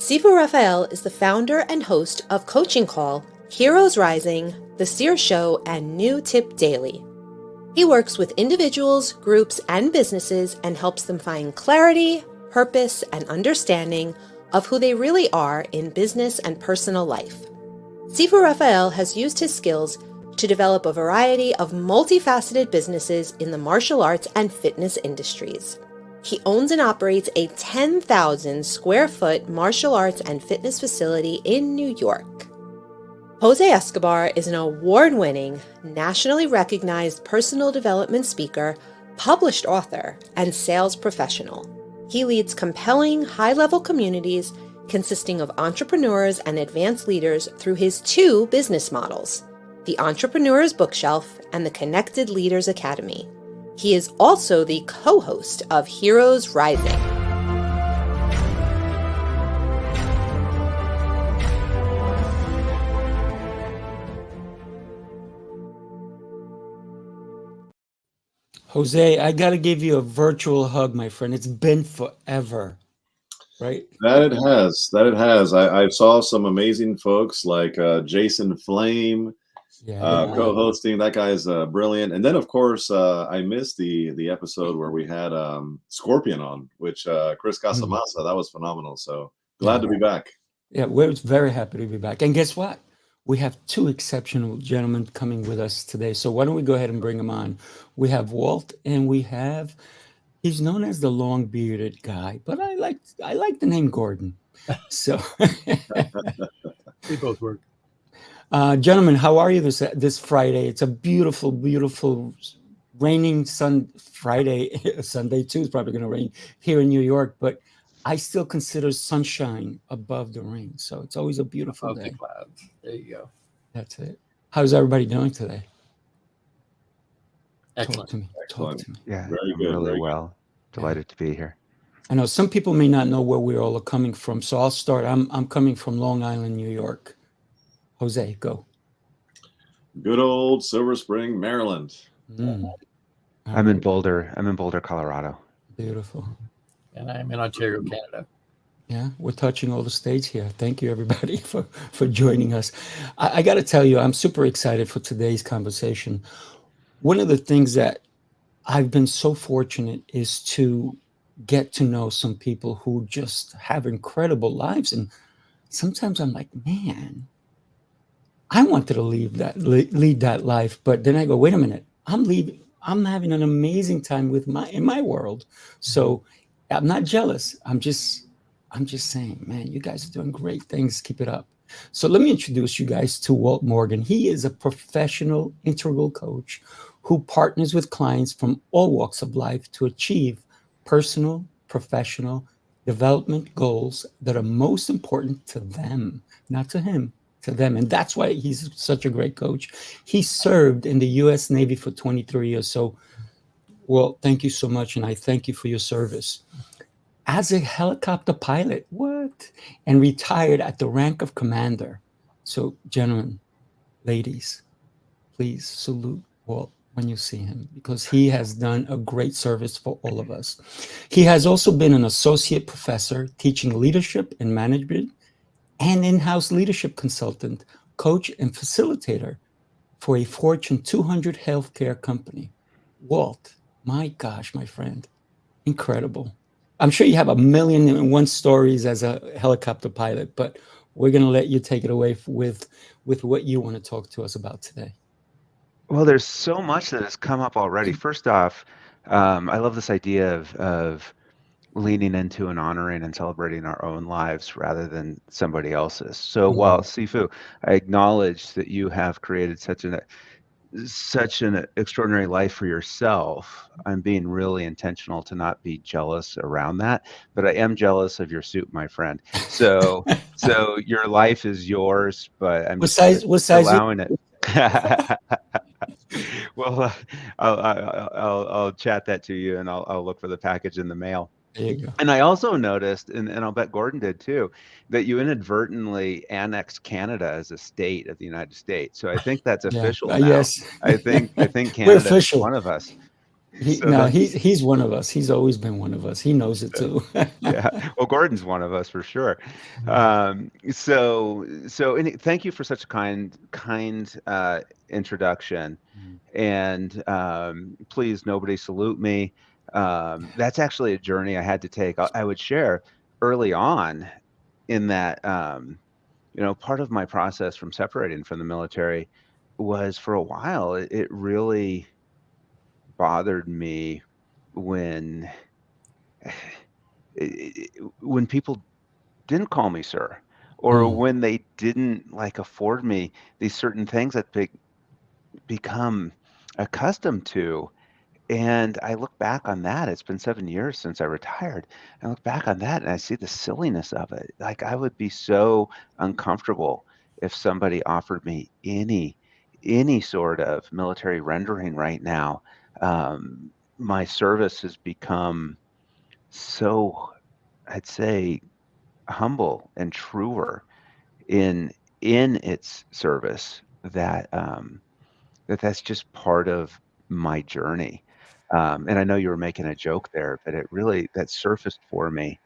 Sifu Raphael is the founder and host of Coaching Call, Heroes Rising, The Seer Show, and New Tip Daily. He works with individuals, groups, and businesses and helps them find clarity, purpose, and understanding of who they really are in business and personal life. Sifu Raphael has used his skills to develop a variety of multifaceted businesses in the martial arts and fitness industries. He owns and operates a 10,000 square foot martial arts and fitness facility in New York. Jose Escobar is an award-winning, nationally recognized personal development speaker, published author, and sales professional. He leads compelling, high-level communities consisting of entrepreneurs and advanced leaders through his two business models, the Entrepreneur's Bookshelf and the Connected Leaders Academy. He is also the co-host of Heroes Rising. Jose, I got to give you a virtual hug, my friend. It's been forever, right? That it has. I saw some amazing folks like Jason Flame, co-hosting. That guy's brilliant. And then, of course, I missed the episode where we had Scorpion on, which Chris Casamassa. That was phenomenal. So glad to be back. Yeah, we're very happy to be back. And guess what? We have two exceptional gentlemen coming with us today. So why don't we go ahead and bring them on? We have Walt, and he's known as the long-bearded guy, but I like the name Gordon. So we both work. Gentlemen, how are you this Friday? It's a beautiful, beautiful raining Friday. Sunday too is probably going to rain here in New York, but I still consider sunshine above the rain. So it's always a beautiful day. The clouds. There you go. That's it. How's everybody doing today? Excellent. Talk to me. Yeah, very good. Really well. Delighted to be here. I know some people may not know where we all are coming from, so I'll start. I'm coming from Long Island, New York. Jose, go. Good old Silver Spring, Maryland. I'm in Boulder, Colorado. Beautiful. And I'm in Ontario, Canada. Yeah, we're touching all the states here. Thank you, everybody, for joining us. I got to tell you, I'm super excited for today's conversation. One of the things that I've been so fortunate is to get to know some people who just have incredible lives. And sometimes I'm like, man, I wanted to lead that life. But then I go, wait a minute, I'm having an amazing time in my world. So I'm not jealous. I'm just saying, man, you guys are doing great things. Keep it up. So let me introduce you guys to Walt Morgan. He is a professional integral coach who partners with clients from all walks of life to achieve personal, professional development goals that are most important to them, not to him, to them. And that's why he's such a great coach. He served in the U.S. Navy for 23 years. So, Walt, thank you so much. And I thank you for your service. As a helicopter pilot, and retired at the rank of commander. So, gentlemen, ladies, please salute Walt when you see him, because he has done a great service for all of us. He has also been an associate professor teaching leadership and management and in-house leadership consultant, coach, and facilitator for a Fortune 200 healthcare company. Walt, my gosh, my friend, incredible. I'm sure you have 1,000,001 stories as a helicopter pilot, but we're going to let you take it away with what you want to talk to us about today. Well, there's so much that has come up already. First off, I love this idea of leaning into and honoring and celebrating our own lives rather than somebody else's. So while Sifu, I acknowledge that you have created such an extraordinary life for yourself, I'm being really intentional to not be jealous around that, but I am jealous of your suit, my friend. So your life is yours, but I'm allowing it. Well, I'll chat that to you, and I'll look for the package in the mail. There you go. And I also noticed, and I'll bet Gordon did too, that you inadvertently annexed Canada as a state of the United States. So I think that's official now. Yes. I think Canada is one of us. So No, that's he's one of us. He's always been one of us. He knows it too. yeah. Well, Gordon's one of us for sure. Thank you for such a kind introduction. And please, nobody salute me. That's actually a journey I had to take. I would share early on in that, part of my process from separating from the military was for a while, it really bothered me when when people didn't call me sir, or Mm, when they didn't like afford me these certain things that they become accustomed to. And I look back on that. It's been 7 years since I retired. I look back on that and I see the silliness of it. Like I would be so uncomfortable if somebody offered me any sort of military rendering right now. My service has become so, I'd say, humble and truer in its service that that's just part of my journey. And I know you were making a joke there, but it really that surfaced for me.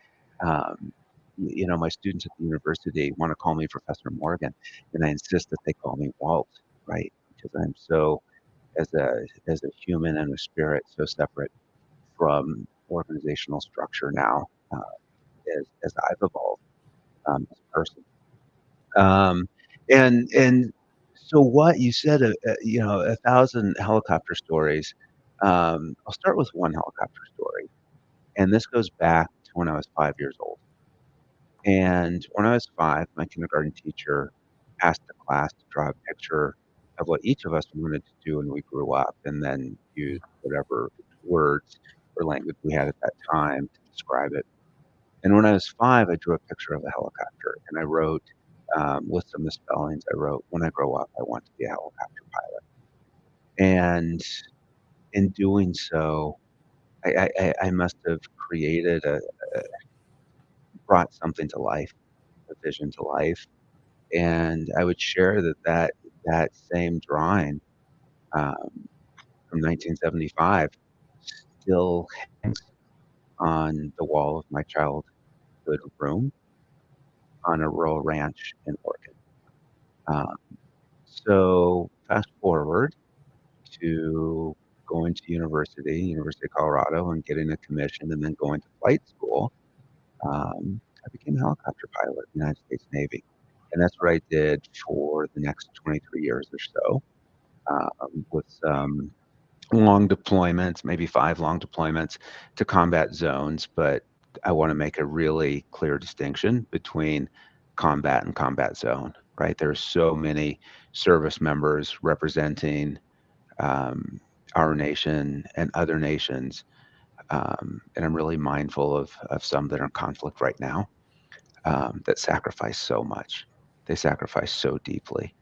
Um, my students at the university want to call me Professor Morgan, and I insist that they call me Walt, right? Because I'm so, as a human and a spirit, so separate from organizational structure now, as I've evolved as a person. Um, and so what you said, 1,000 helicopter stories. I'll start with one helicopter story, and this goes back to when I was 5 years old. And when I was 5, my kindergarten teacher asked the class to draw a picture of what each of us wanted to do when we grew up, and then use whatever words or language we had at that time to describe it. And when I was 5, I drew a picture of a helicopter, and I wrote, with some misspellings, I wrote, "When I grow up, I want to be a helicopter pilot." And in doing so, I must have created brought something to life, a vision to life. And I would share that same drawing, um, from 1975 still hangs on the wall of my childhood room on a rural ranch in Oregon. Um, so fast forward to going to University of Colorado, and getting a commission, and then going to flight school. I became a helicopter pilot in the United States Navy, and that's what I did for the next 23 years or so, with some long deployments, maybe 5 long deployments to combat zones. But I wanna make a really clear distinction between combat and combat zone, right? There's so many service members representing, um, our nation and other nations, and I'm really mindful of some that are in conflict right now, that sacrifice so much. They sacrifice so deeply,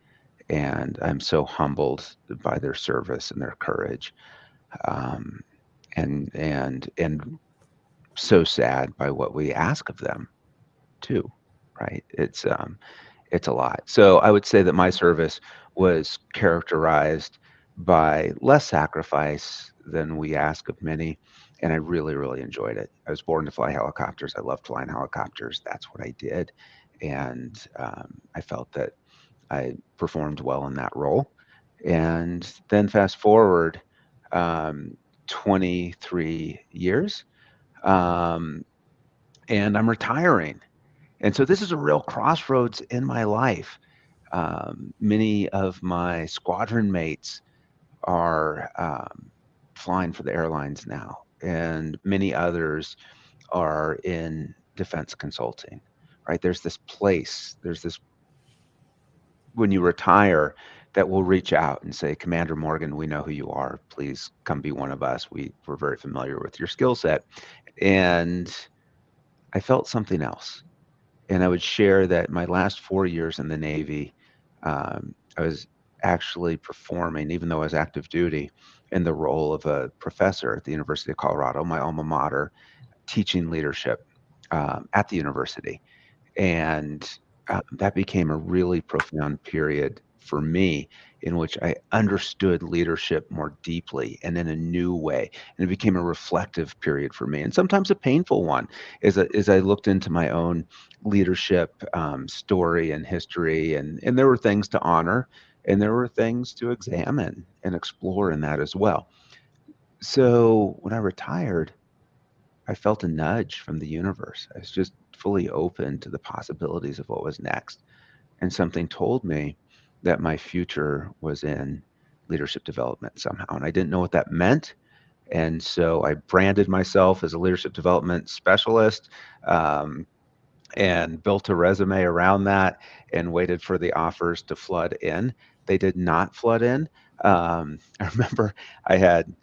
and I'm so humbled by their service and their courage, um, and so sad by what we ask of them too, right? It's a lot. So I would say that my service was characterized by less sacrifice than we ask of many, and I really, really enjoyed it. I was born to fly helicopters. I loved flying helicopters. That's what I did, and I felt that I performed well in that role. And then fast forward, um, 23 years, um, and I'm retiring. And so this is a real crossroads in my life. Many of my squadron mates are, flying for the airlines now, and many others are in defense consulting, right? There's this when you retire that will reach out and say, "Commander Morgan, we know who you are. Please come be one of us. We're very familiar with your skill set." And I felt something else. And I would share that my last 4 years in the Navy, I was actually performing, even though I was active duty, in the role of a professor at the University of Colorado, my alma mater, teaching leadership, at the university. And that became a really profound period for me, in which I understood leadership more deeply and in a new way. And it became a reflective period for me, and sometimes a painful one, as I looked into my own leadership story and history. And there were things to honor, and there were things to examine and explore in that as well. So when I retired, I felt a nudge from the universe. I was just fully open to the possibilities of what was next. And something told me that my future was in leadership development somehow. And I didn't know what that meant. And so I branded myself as a leadership development specialist, and built a resume around that and waited for the offers to flood in. They did not flood in. I remember I had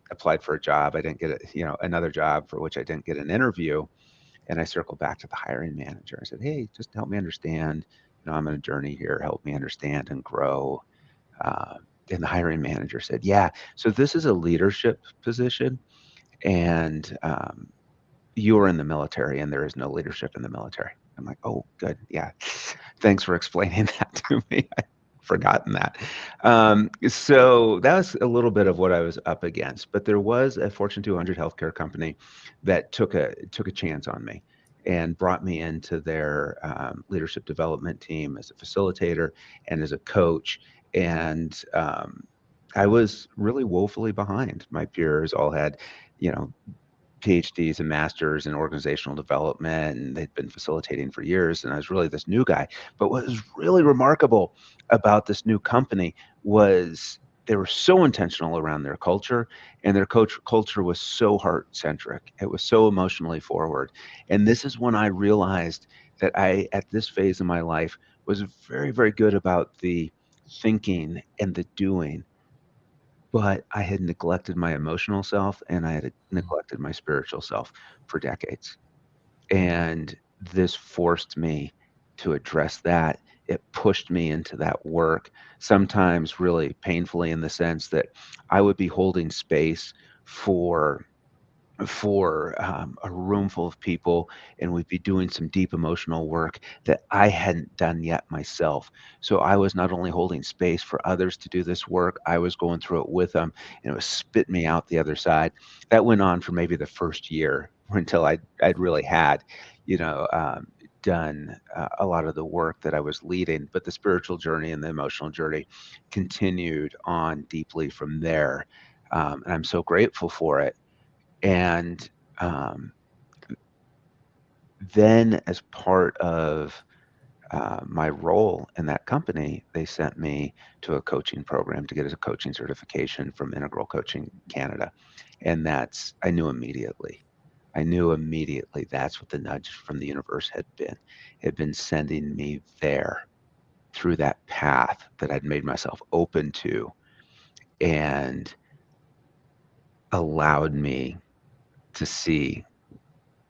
applied for a job. I didn't get another job for which I didn't get an interview. And I circled back to the hiring manager. I said, "Hey, just help me understand. I'm on a journey here. Help me understand and grow." Uh, and the hiring manager said, "Yeah, so this is a leadership position, and you're in the military, and there is no leadership in the military." I'm like, "Oh, good. Yeah. Thanks for explaining that to me. I'd forgotten that." So that was a little bit of what I was up against. But there was a Fortune 200 healthcare company that took a chance on me and brought me into their leadership development team as a facilitator and as a coach. And I was really woefully behind. My peers all had, you know, PhDs and masters in organizational development, and they'd been facilitating for years. And I was really this new guy. But what was really remarkable about this new company was they were so intentional around their culture, and their culture was so heart centric. It was so emotionally forward. And this is when I realized that I, at this phase of my life, was very, very good about the thinking and the doing, but I had neglected my emotional self, and I had neglected my spiritual self for decades. And this forced me to address that. It pushed me into that work, sometimes really painfully, in the sense that I would be holding space for a room full of people, and we'd be doing some deep emotional work that I hadn't done yet myself. So I was not only holding space for others to do this work, I was going through it with them, and it was spitting me out the other side. That went on for maybe the first year, until I'd really had, you know, um, done a lot of the work that I was leading. But the spiritual journey and the emotional journey continued on deeply from there. And I'm so grateful for it. And um, then, as part of my role in that company, they sent me to a coaching program to get a coaching certification from Integral Coaching Canada. And I knew immediately. I knew immediately that's what the nudge from the universe had been. It had been sending me there through that path that I'd made myself open to, and allowed me to see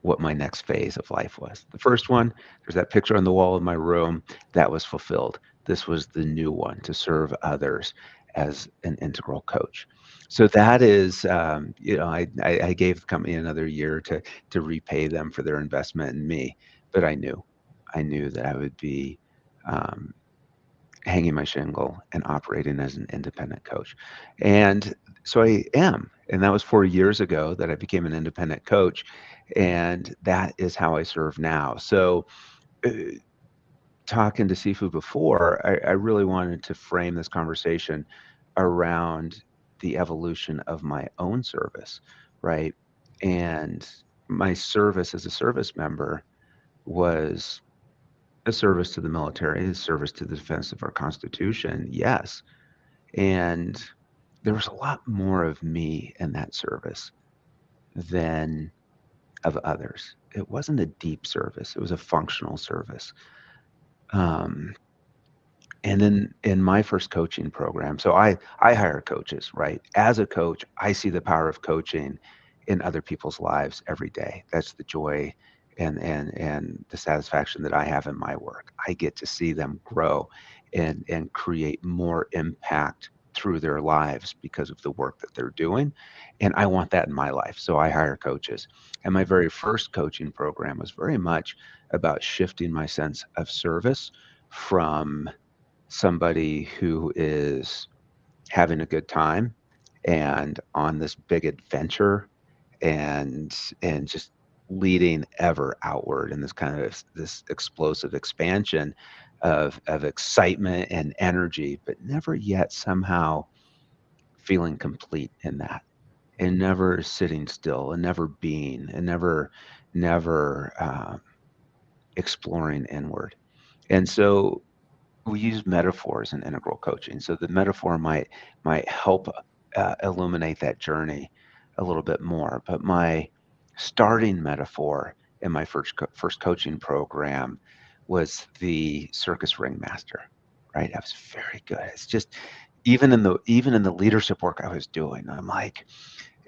what my next phase of life was. The first one, there's that picture on the wall in my room, that was fulfilled. This was the new one, to serve others as an integral coach. So that is, I gave the company another year to repay them for their investment in me, but I knew that I would be um, hanging my shingle and operating as an independent coach. And so I am. And that was 4 years ago that I became an independent coach. And that is how I serve now. So, uh, talking to Sifu before, I really wanted to frame this conversation around the evolution of my own service, right? And my service as a service member was a service to the military, a service to the defense of our Constitution, yes. And there was a lot more of me in that service than of others. It wasn't a deep service, it was a functional service. Um, and then in my first coaching program, so I hire coaches, right? As a coach, I see the power of coaching in other people's lives every day. That's the joy and the satisfaction that I have in my work. I get to see them grow and create more impact through their lives because of the work that they're doing. And I want that in my life. So I hire coaches. And my very first coaching program was very much about shifting my sense of service from somebody who is having a good time and on this big adventure and just leading ever outward in this kind of this explosive expansion of excitement and energy, but never yet somehow feeling complete in that, and never sitting still, and never being, and never exploring inward. And so we use metaphors in integral coaching. So the metaphor might help illuminate that journey a little bit more. But my starting metaphor in my first coaching program was the circus ringmaster. Right, I was very good. It's just even in the leadership work I was doing, I'm like,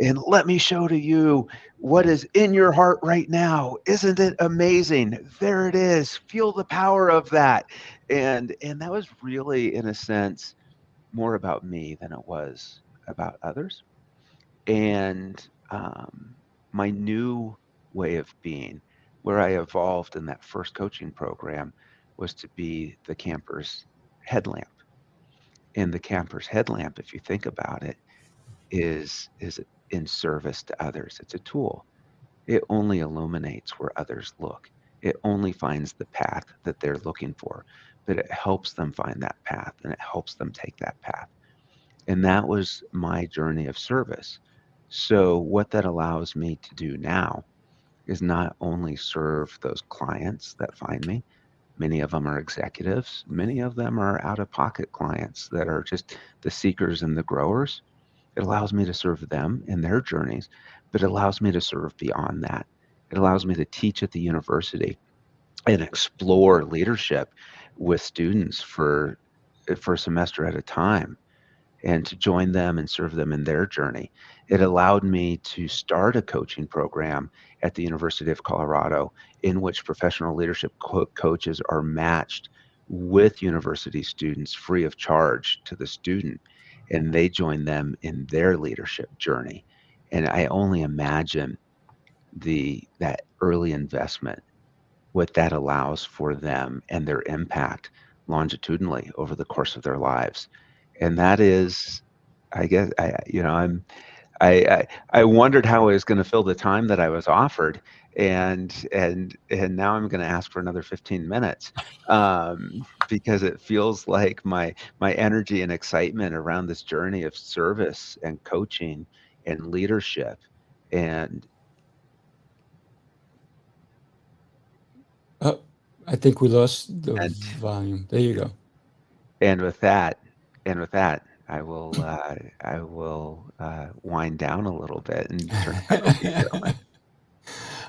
and let me show to you what is in your heart right now. Isn't it amazing? There it is. Feel the power of that. And that was really, in a sense, more about me than it was about others. And my new way of being, where I evolved in that first coaching program, was to be the camper's headlamp. And the camper's headlamp, if you think about it, is in service to others. It's a tool. It only illuminates where others look. It only finds the path that they're looking for, but it helps them find that path and it helps them take that path. And that was my journey of service. So what that allows me to do now is not only serve those clients that find me. Many of them are executives. Many of them are out-of-pocket clients that are just the seekers and the growers. It allows me to serve them in their journeys, but it allows me to serve beyond that. It allows me to teach at the university and explore leadership with students for a semester at a time, and to join them and serve them in their journey. It allowed me to start a coaching program at the University of Colorado in which professional leadership coaches are matched with university students free of charge to the student, and they join them in their leadership journey. And I only imagine that early investment, what that allows for them and their impact longitudinally over the course of their lives. And that is, I guess, I wondered how I was going to fill the time that I was offered, and now I'm going to ask for another 15 minutes, because it feels like my energy and excitement around this journey of service and coaching and leadership, and Oh, I think we lost the and volume. There you go. and with that, I will wind down a little bit and turn it back over to you, gentlemen.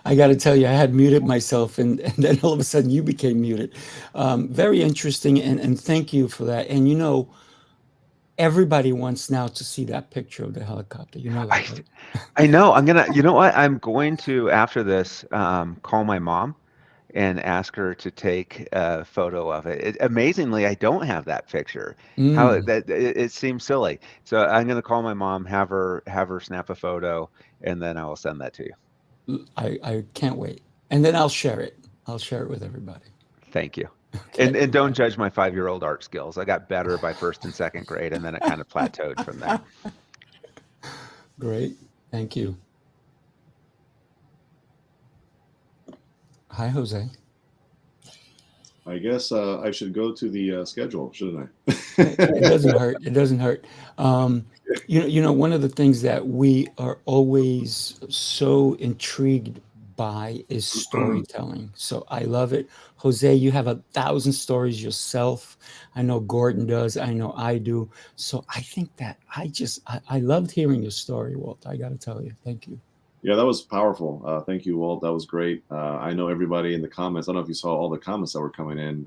I got to tell you, I had muted myself, and then all of a sudden you became muted. Very interesting, and thank you for that. And everybody wants now to see that picture of the helicopter. You know that, right? I know. You know what? I'm going to, after this, call my mom and ask her to take a photo of it. Amazingly, I don't have that picture. It seems silly. So I'm going to call my mom, have her snap a photo, and then I will send that to you. I can't wait. And then I'll share it. I'll share it with everybody. Thank you. Okay. And don't judge my 5-year-old art skills. I got better by first and second grade, and then it kind of plateaued from there. Great. Thank you. Hi, Jose. I guess I should go to the schedule, shouldn't I? It doesn't hurt. It doesn't hurt. One of the things that we are always so intrigued by is storytelling. So I love it. Jose, you have 1,000 stories yourself. I know Gordon does. I know I do. So I think that I loved hearing your story, Walt. I got to tell you. Thank you. Yeah, that was powerful. Thank you, Walt. That was great. I know everybody in the comments. I don't know if you saw all the comments that were coming in.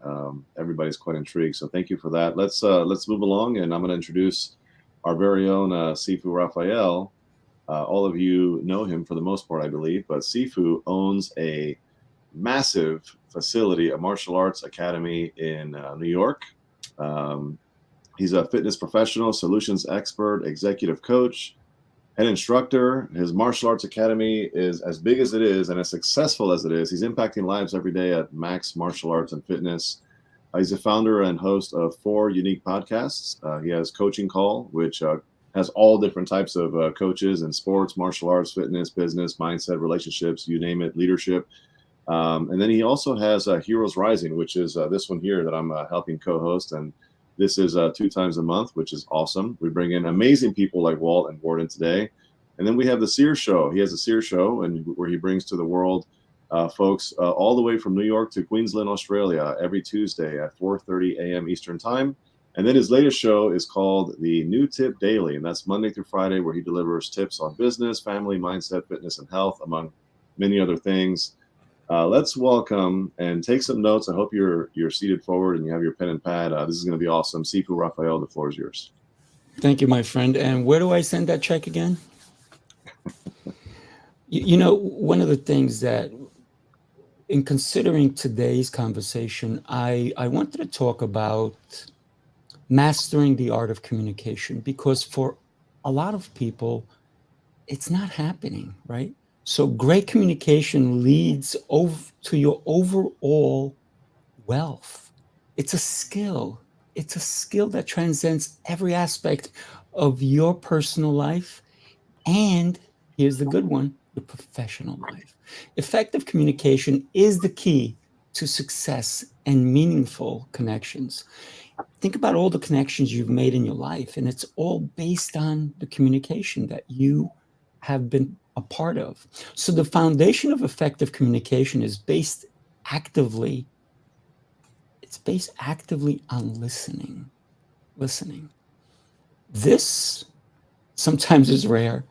Everybody's quite intrigued. So thank you for that. Let's move along, and I'm going to introduce our very own Sifu Raphael. All of you know him for the most part, I believe, but Sifu owns a massive facility, a martial arts academy in New York. He's a fitness professional, solutions expert, executive coach, an instructor. His martial arts academy is as big as it is and as successful as it is. He's impacting lives every day at Max Martial Arts and Fitness. He's the founder and host of 4 unique podcasts. He has Coaching Call, which has all different types of coaches in sports, martial arts, fitness, business, mindset, relationships, you name it, leadership. And then he also has Heroes Rising, which is this one here that I'm helping co-host. And this is 2 times a month, which is awesome. We bring in amazing people like Walt and Gordon today. And then we have the Sears Show. He has a Sears Show, and where he brings to the world folks all the way from New York to Queensland, Australia, every Tuesday at 4:30 a.m. Eastern Time. And then his latest show is called the New Tip Daily, and that's Monday through Friday, where he delivers tips on business, family, mindset, fitness, and health, among many other things. Let's welcome and take some notes. I hope you're seated forward and you have your pen and pad. This is going to be awesome. Sifu Raphael, the floor is yours. Thank you, my friend. And where do I send that check again? You know, one of the things that, in considering today's conversation, I wanted to talk about mastering the art of communication, because for a lot of people, it's not happening, right? So great communication leads to your overall wealth. It's a skill. It's a skill that transcends every aspect of your personal life. And here's the good one, your professional life. Effective communication is the key to success and meaningful connections. Think about all the connections you've made in your life, and it's all based on the communication that you have been a part of. So the foundation of effective communication is based actively on listening. This sometimes is rare.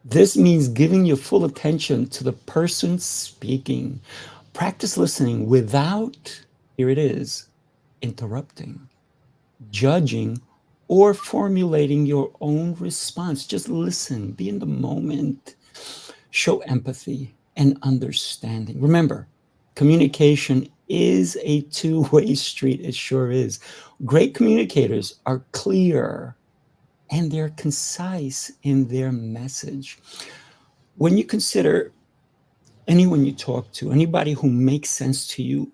This means giving your full attention to the person speaking. Practice listening without, here it is, interrupting, judging, or formulating your own response. Just listen, be in the moment, show empathy and understanding. Remember, communication is a two-way street. It sure is. Great communicators are clear and they're concise in their message. When you consider anyone you talk to, anybody who makes sense to you,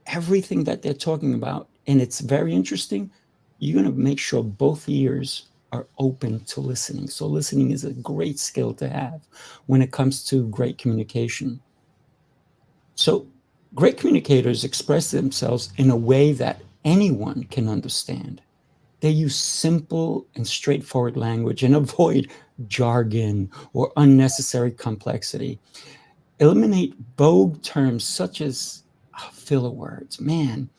everything that they're talking about, and it's very interesting, you're going to make sure both ears are open to listening. So listening is a great skill to have when it comes to great communication. So great communicators express themselves in a way that anyone can understand. They use simple and straightforward language and avoid jargon or unnecessary complexity. Eliminate vogue terms such as filler words. Man,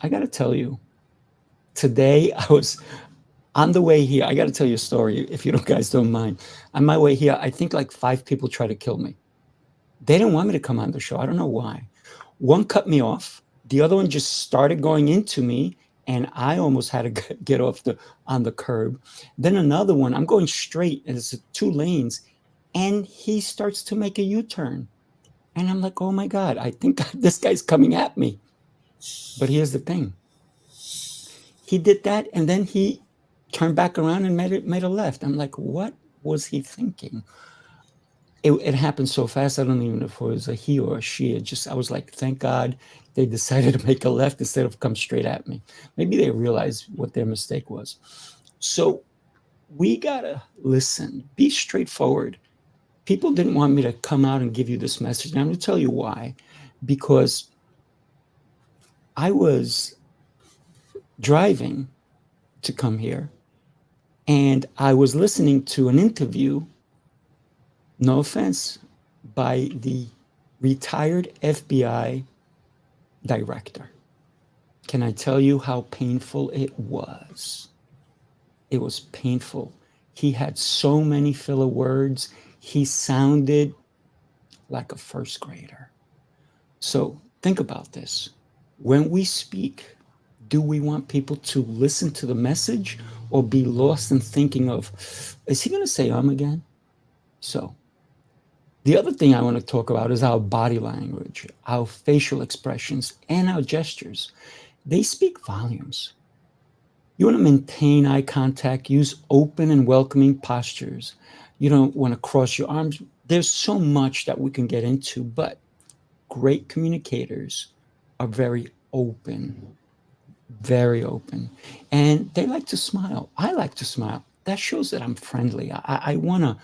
I got to tell you, today I was on the way here. I got to tell you a story, if you guys don't mind. On my way here, I think like 5 people tried to kill me. They didn't want me to come on the show. I don't know why. One cut me off. The other one just started going into me, and I almost had to get off on the curb. Then another one, I'm going straight, and it's 2 lanes, and he starts to make a U-turn. And I'm like, oh my God, I think this guy's coming at me. But here's the thing. He did that, and then he turned back around and made a left. I'm like, what was he thinking? It happened so fast, I don't even know if it was a he or a she. I was like, thank God they decided to make a left instead of come straight at me. Maybe they realized what their mistake was. So we gotta listen, be straightforward. People didn't want me to come out and give you this message. And I'm gonna tell you why. Because I was driving to come here, and I was listening to an interview, no offense, by the retired FBI director. Can I tell you how painful it was? It was painful. He had so many filler words. He sounded like a first grader. So think about this. When we speak, do we want people to listen to the message or be lost in thinking of, is he going to say again? So the other thing I want to talk about is our body language, our facial expressions, and our gestures. They speak volumes. You want to maintain eye contact, use open and welcoming postures. You don't want to cross your arms. There's so much that we can get into, but great communicators are very open. very open, and they like to smile. I like to smile. That shows that I'm friendly. I wanna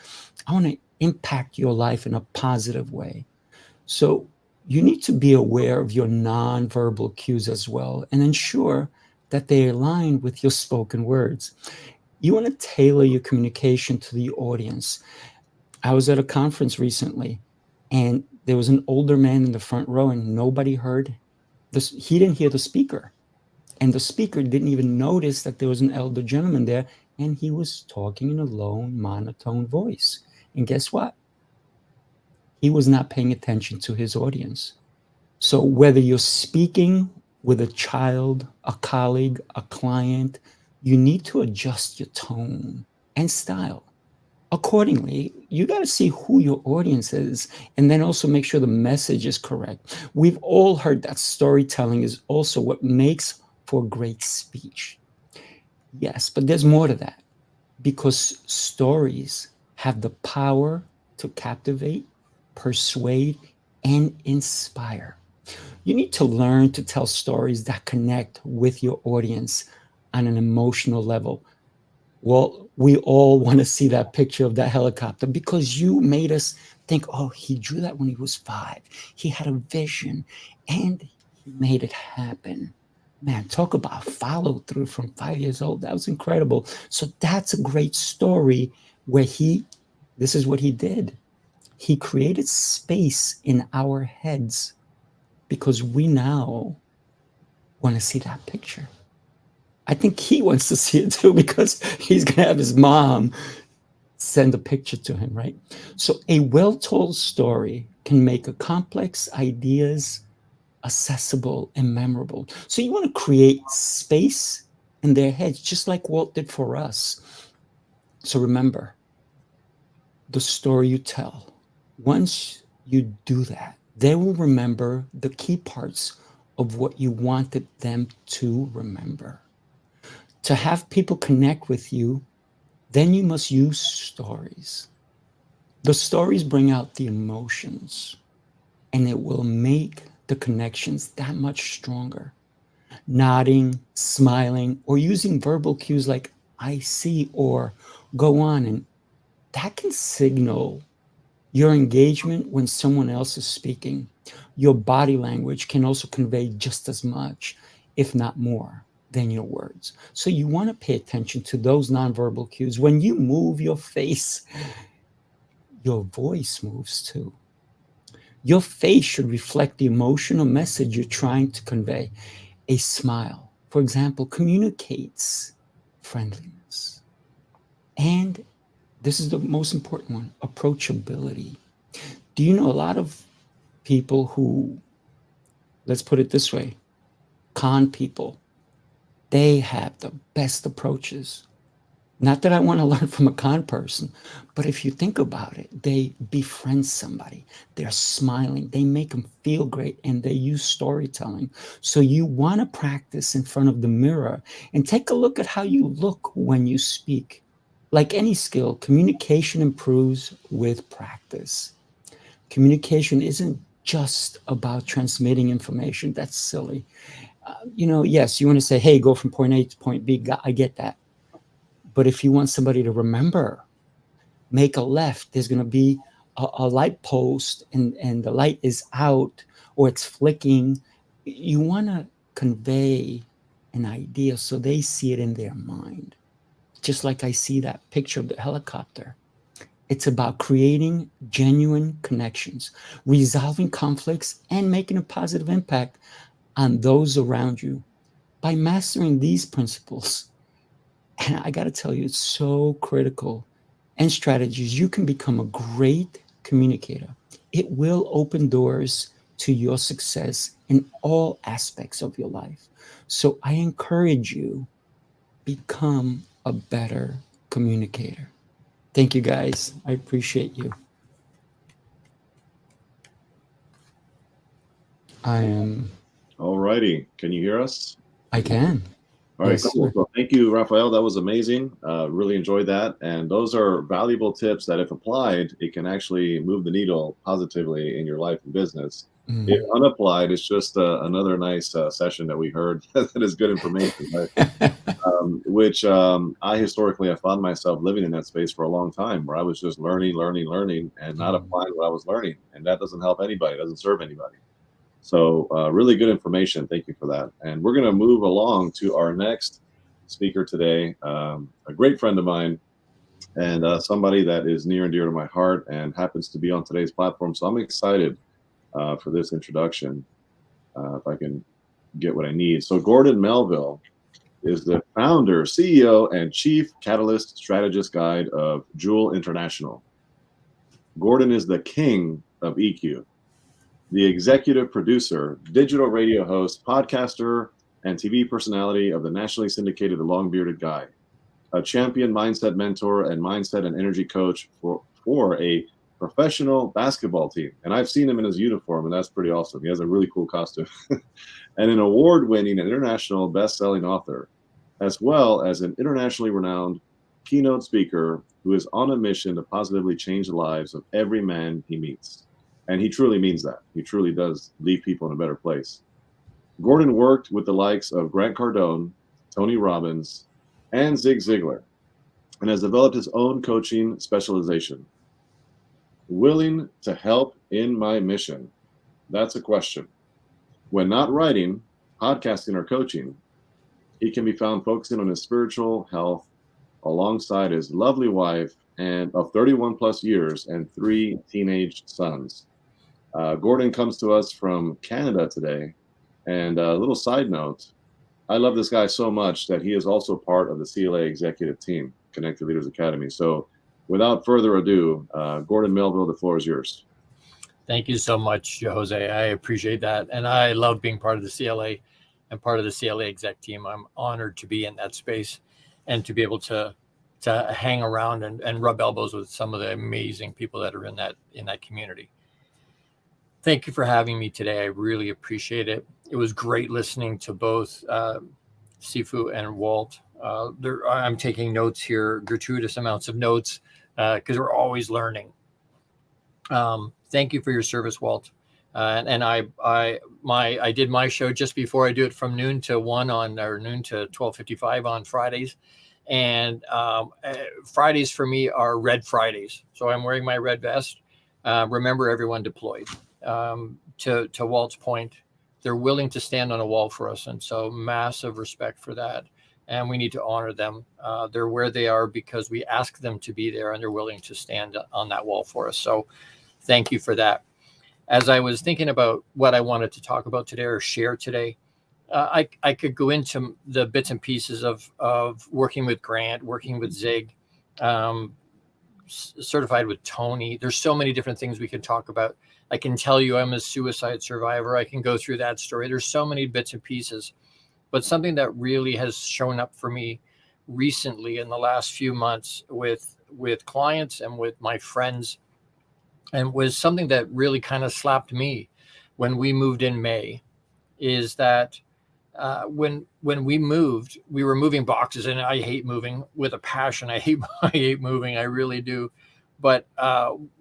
impact your life in a positive way. So you need to be aware of your nonverbal cues as well, and ensure that they align with your spoken words. You want to tailor your communication to the audience. I was at a conference recently, and there was an older man in the front row, and nobody heard this. He didn't hear the speaker, and the speaker didn't even notice that there was an elder gentleman there, and he was talking in a low, monotone voice. And guess what? He was not paying attention to his audience. So whether you're speaking with a child, a colleague, a client, you need to adjust your tone and style accordingly. You got to see who your audience is, and then also make sure the message is correct. We've all heard that storytelling is also what makes for great speech. Yes, but there's more to that, because stories have the power to captivate, persuade, and inspire. You need to learn to tell stories that connect with your audience on an emotional level. Well, we all want to see that picture of that helicopter because you made us think, oh, he drew that when he was 5. He had a vision and he made it happen. Man, talk about follow through from 5 years old. That was incredible. So that's a great story where this is what he did. He created space in our heads because we now want to see that picture. I think he wants to see it too, because he's going to have his mom send a picture to him, right? So a well-told story can make a complex ideas accessible and memorable. So you want to create space in their heads, just like Walt did for us. So remember, the story you tell, once you do that, they will remember the key parts of what you wanted them to remember. To have people connect with you, then you must use stories. The stories bring out the emotions, and it will make the connections that much stronger. Nodding, smiling, or using verbal cues like I see or go on, and that can signal your engagement when someone else is speaking. Your body language can also convey just as much, if not more, than your words. So you want to pay attention to those nonverbal cues. When you move your face, your voice moves too. Your face should reflect the emotional message you're trying to convey. A smile, for example, communicates friendliness. And this is the most important one, approachability. Do you know a lot of people who, let's put it this way, con people? They have the best approaches. Not that I want to learn from a con person, but if you think about it, they befriend somebody. They're smiling. They make them feel great, and they use storytelling. So you want to practice in front of the mirror and take a look at how you look when you speak. Like any skill, communication improves with practice. Communication isn't just about transmitting information. That's silly. Yes, you want to say, hey, go from point A to point B. I get that. But if you want somebody to remember, make a left, there's going to be a light post and the light is out or it's flicking. You want to convey an idea so they see it in their mind. Just like I see that picture of the helicopter. It's about creating genuine connections, resolving conflicts, and making a positive impact on those around you. By mastering these principles, and I got to tell you, it's so critical, and strategies, you can become a great communicator. It will open doors to your success in all aspects of your life. So I encourage you, become a better communicator. Thank you, guys. I appreciate you. All righty. Can you hear us? I can. All right, Yes, cool. sir. Well, thank you, Raphael. That was amazing. Really enjoyed that. And those are valuable tips that, if applied, it can actually move the needle positively in your life and business. If unapplied, it's just another nice session that we heard that is good information, right? Which I historically have found myself living in that space for a long time, where I was just learning, and not applying what I was learning, and that doesn't help anybody, it doesn't serve anybody. So really good information. Thank you for that. And we're going to move along to our next speaker today, a great friend of mine, and somebody that is near and dear to my heart and happens to be on today's platform. So I'm excited for this introduction, if I can get what I need. So Gordon Melville is the founder, CEO, and chief catalyst strategist guide of Jewil International. Gordon is the king of EQ, the executive producer, digital radio host, podcaster, and TV personality of the nationally syndicated The Long Bearded Guy, a champion mindset mentor and mindset and energy coach for a professional basketball team. And I've seen him in his uniform, and that's pretty awesome. He has a really cool costume. And an award-winning and international best-selling author, as well as an internationally renowned keynote speaker who is on a mission to positively change the lives of every man he meets. And he truly means that. He truly does leave people in a better place. Gordon worked with the likes of Grant Cardone, Tony Robbins, and Zig Ziglar, and has developed his own coaching specialization. Willing to help in my mission? That's a question. When not writing, podcasting, or coaching, he can be found focusing on his spiritual health alongside his lovely wife and of 31 plus years and 3 teenage sons. Gordon comes to us from Canada today. And a little side note, I love this guy so much that he is also part of the CLA executive team, Connected Leaders Academy. So without further ado, Gordon Melville, the floor is yours. Thank you so much, Jose. I appreciate that. And I love being part of the CLA and part of the CLA exec team. I'm honored to be in that space and to be able to hang around and rub elbows with some of the amazing people that are in that community. Thank you for having me today. I really appreciate it. It was great listening to both Sifu and Walt. I'm taking notes here, gratuitous amounts of notes, because we're always learning. Thank you for your service, Walt. And I did my show just before. I do it from noon to 1 or noon to 12:55 on Fridays. And Fridays for me are Red Fridays. So I'm wearing my red vest. Remember everyone deployed. To Walt's point, they're willing to stand on a wall for us. And so massive respect for that. And we need to honor them. They're where they are because we ask them to be there, and they're willing to stand on that wall for us. So thank you for that. As I was thinking about what I wanted to talk about today or share today, I could go into the bits and pieces of working with Grant, working with Zig, certified with Tony. There's so many different things we can talk about. I can tell you I'm a suicide survivor. I can go through that story. There's so many bits and pieces. But something that really has shown up for me recently in the last few months with clients and with my friends, and was something that really kind of slapped me when we moved in May, is that when we moved, we were moving boxes, and I hate moving with a passion. I hate moving. I really do. But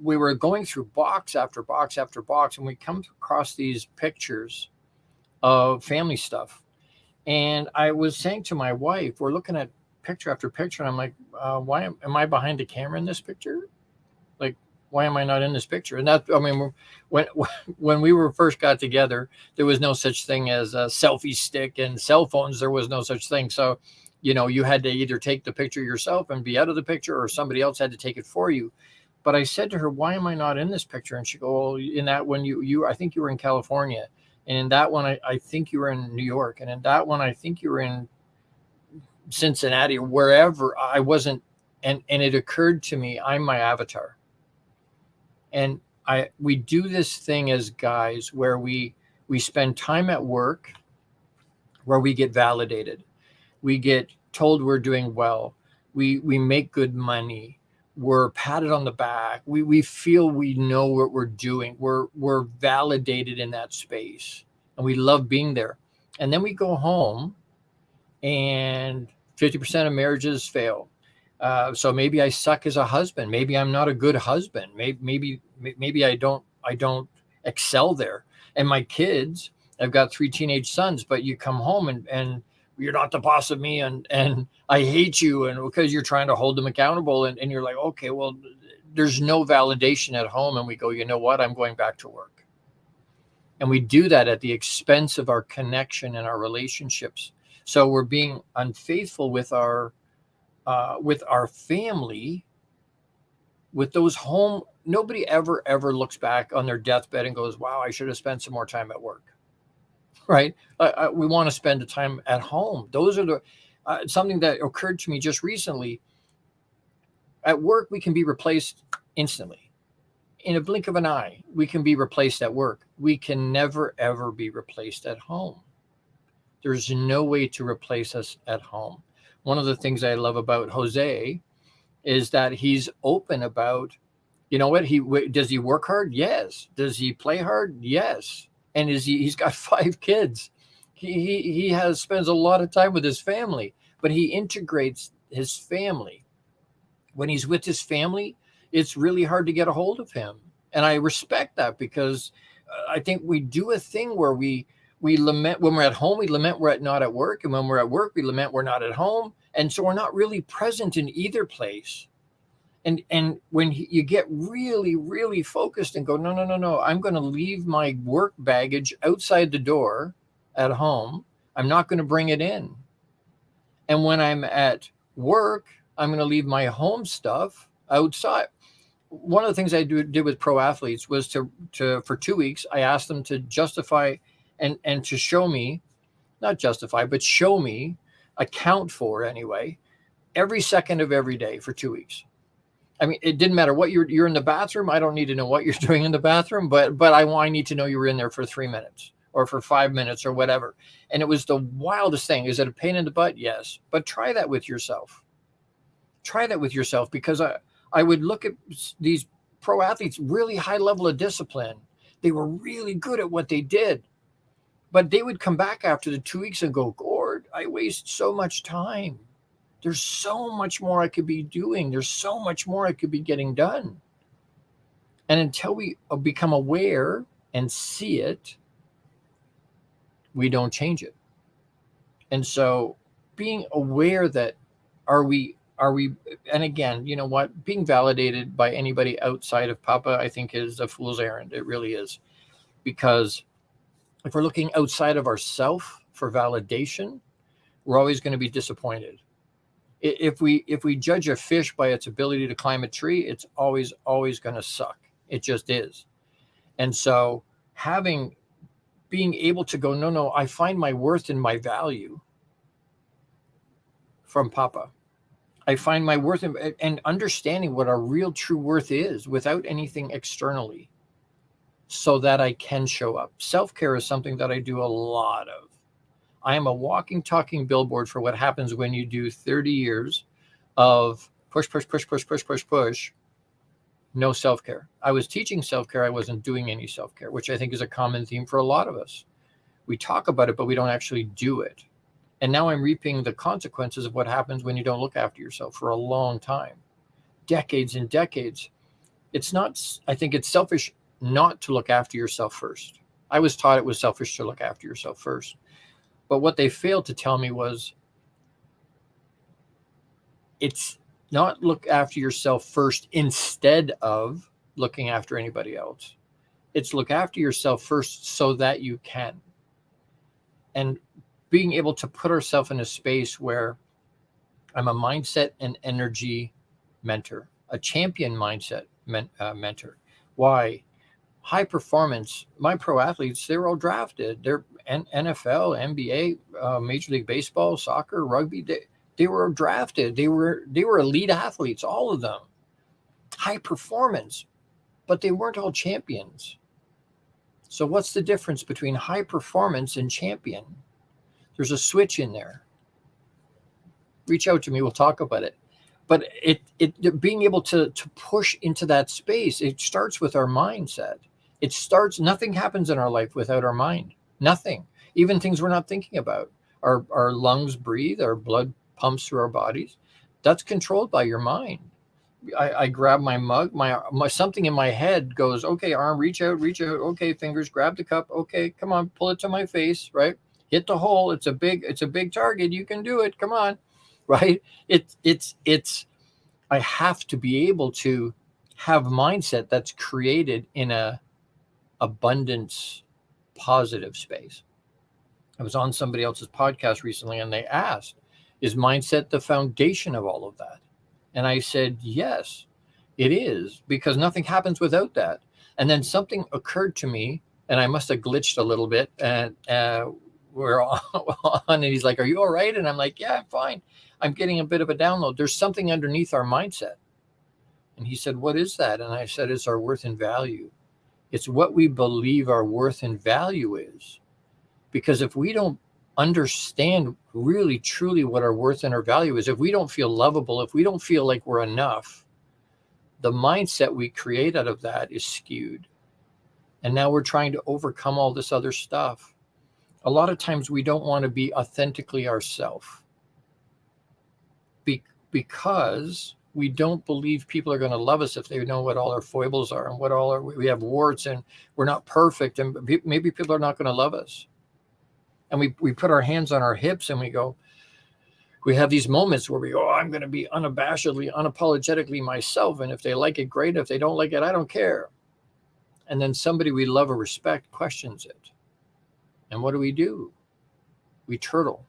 we were going through box after box after box, and we come across these pictures of family stuff. And I was saying to my wife, we're looking at picture after picture, and I'm like, why am I behind the camera in this picture? Like, why am I not in this picture? And that, I mean, when we were first got together, there was no such thing as a selfie stick and cell phones. There was no such thing. So, you had to either take the picture yourself and be out of the picture, or somebody else had to take it for you. But I said to her, why am I not in this picture? And she go, well, in that one, I think you were in California. And in that one, I think you were in New York. And in that one, I think you were in Cincinnati or wherever. I wasn't. And it occurred to me, I'm my avatar. And we do this thing as guys where we spend time at work where we get validated. We get told we're doing well. We make good money. We're patted on the back. We feel we know what we're doing. We're validated in that space, and we love being there. And then we go home, and 50% of marriages fail. So maybe I suck as a husband. Maybe I'm not a good husband. Maybe I don't excel there. And my kids, I've got 3 teenage sons, but you come home and you're not the boss of me, and I hate you, and because you're trying to hold them accountable, and you're like, okay, well, there's no validation at home, and we go, you know what, I'm going back to work. And we do that at the expense of our connection and our relationships. So we're being unfaithful with our family, with those home. Nobody ever looks back on their deathbed and goes, wow, I should have spent some more time at work. Right? We want to spend the time at home. Those are the something that occurred to me just recently. At work, we can be replaced instantly. In a blink of an eye, we can be replaced at work. We can never, ever be replaced at home. There's no way to replace us at home. One of the things I love about Jose is that he's open about, you know what, does he work hard? Yes. Does he play hard? Yes. And he's got 5 kids. He spends a lot of time with his family, but he integrates his family. When he's with his family, it's really hard to get a hold of him. And I respect that, because I think we do a thing where we lament when we're at home, we lament we're not at work. And when we're at work, we lament we're not at home. And so we're not really present in either place. And when you get really, really focused and go, no, I'm going to leave my work baggage outside the door at home. I'm not going to bring it in. And when I'm at work, I'm going to leave my home stuff outside. One of the things I did with pro athletes was to for 2 weeks, I asked them to justify and to show me, not justify, but show me, account for anyway, every second of every day for 2 weeks. I mean, it didn't matter what you're in the bathroom. I don't need to know what you're doing in the bathroom, but I need to know you were in there for 3 minutes or for 5 minutes or whatever. And it was the wildest thing. Is it a pain in the butt? Yes. But try that with yourself. Try that with yourself, because I would look at these pro athletes, really high level of discipline. They were really good at what they did, but they would come back after the 2 weeks and go, Gord, I waste so much time. There's so much more I could be doing. There's so much more I could be getting done. And until we become aware and see it, we don't change it. And so being aware that are we, and again, you know what, being validated by anybody outside of Papa, I think is a fool's errand. It really is. Because if we're looking outside of ourself for validation, we're always going to be disappointed. If we judge a fish by its ability to climb a tree, it's always going to suck. It just is. And so being able to go, no, I find my worth and my value from Papa. I find my worth and understanding what our real true worth is without anything externally, so that I can show up. Self-care is something that I do a lot of. I am a walking, talking billboard for what happens when you do 30 years of push, no self-care. I was teaching self-care. I wasn't doing any self-care, which I think is a common theme for a lot of us. We talk about it, but we don't actually do it. And now I'm reaping the consequences of what happens when you don't look after yourself for a long time, decades and decades. I think it's selfish not to look after yourself first. I was taught it was selfish to look after yourself first. But what they failed to tell me was it's not look after yourself first instead of looking after anybody else. It's look after yourself first so that you can. And being able to put ourselves in a space where I'm a mindset and energy mentor, a champion mindset mentor. Why? High performance. My pro athletes, they're all drafted. They're NFL, NBA, Major League Baseball, soccer, rugby. They were drafted. They were elite athletes, all of them. High performance, but they weren't all champions. So what's the difference between high performance and champion? There's a switch in there. Reach out to me. We'll talk about it. But it being able to push into that space, it starts with our mindset. Nothing happens in our life without our mind. Nothing. Even things we're not thinking about. Our lungs breathe, our blood pumps through our bodies. That's controlled by your mind. I grab my mug, my something in my head goes, okay, arm, reach out. Okay, fingers, grab the cup. Okay, come on, pull it to my face, right? Hit the hole. It's a big target. You can do it. Come on, right? It's I have to be able to have mindset that's created in a abundance, positive space. I was on somebody else's podcast recently and they asked, is mindset the foundation of all of that? And I said, yes, it is, because nothing happens without that. And then something occurred to me, and I must have glitched a little bit. And we're on, and he's like, are you all right? And I'm like, yeah, I'm fine. I'm getting a bit of a download. There's something underneath our mindset. And he said, what is that? And I said, it's our worth and value. It's what we believe our worth and value is. Because if we don't understand really truly what our worth and our value is, if we don't feel lovable, if we don't feel like we're enough, the mindset we create out of that is skewed. And now we're trying to overcome all this other stuff. A lot of times we don't want to be authentically ourselves because we don't believe people are going to love us if they know what all our foibles are and what all we have warts and we're not perfect, and maybe people are not going to love us. And we put our hands on our hips and we have these moments where we go, oh, I'm going to be unabashedly, unapologetically myself. And if they like it, great. If they don't like it, I don't care. And then somebody we love or respect questions it. And what do? We turtle.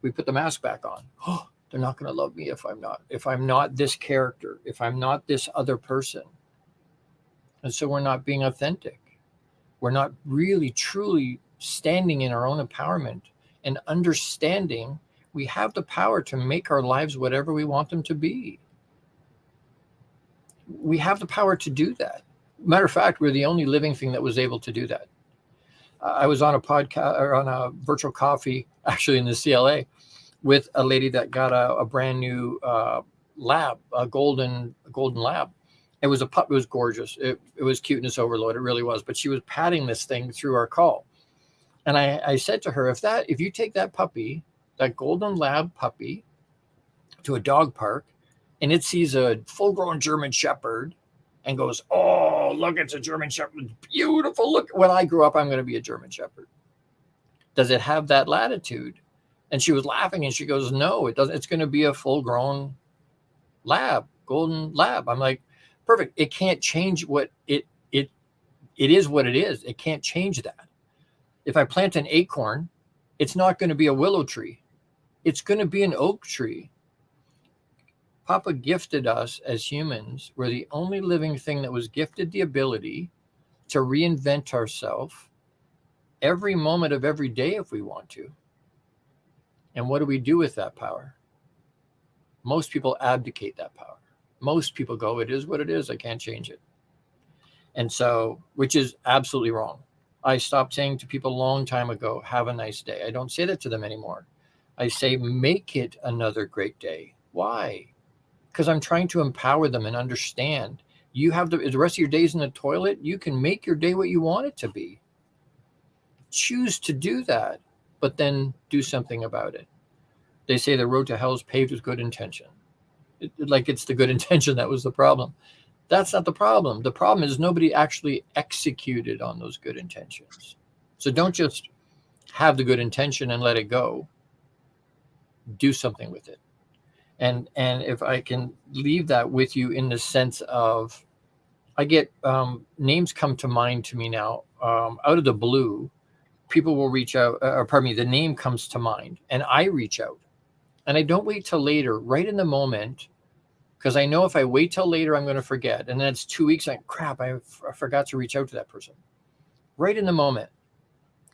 We put the mask back on. Oh, they're not going to love me if I'm not this character, if I'm not this other person. And so we're not being authentic. We're not really, truly standing in our own empowerment and understanding we have the power to make our lives whatever we want them to be. We have the power to do that. Matter of fact, we're the only living thing that was able to do that. I was on a podcast or on a virtual coffee, actually in the CLA, with a lady that got a brand new lab, a golden lab. It was a pup. It was gorgeous. It was cuteness overload. It really was. But she was patting this thing through our call. And I said to her, if you take that puppy, that golden lab puppy, to a dog park and it sees a full-grown German Shepherd and goes, oh, look, it's a German Shepherd. Beautiful. Look, when I grow up, I'm going to be a German Shepherd. Does it have that latitude? And she was laughing and she goes, no, it doesn't. It's going to be a full-grown lab, golden lab. I'm like, perfect. It can't change what it is what it is. It can't change that. If I plant an acorn, it's not going to be a willow tree. It's going to be an oak tree. Papa gifted us as humans. We're the only living thing that was gifted the ability to reinvent ourselves every moment of every day if we want to. And what do we do with that power? Most people abdicate that power. Most people go, it is what it is. I can't change it. And so, which is absolutely wrong. I stopped saying to people a long time ago, have a nice day. I don't say that to them anymore. I say, make it another great day. Why? Because I'm trying to empower them and understand. You have the rest of your days in the toilet. You can make your day what you want it to be. Choose to do that, but then do something about it. They say the road to hell is paved with good intention. It's the good intention that was the problem. That's not the problem. The problem is nobody actually executed on those good intentions. So don't just have the good intention and let it go. Do something with it. And if I can leave that with you in the sense of, I get names come to mind to me now out of the blue. People will reach out, the name comes to mind and I reach out. And I don't wait till later, right in the moment, because I know if I wait till later, I'm going to forget. And then it's 2 weeks, like, crap, I forgot to reach out to that person. Right in the moment.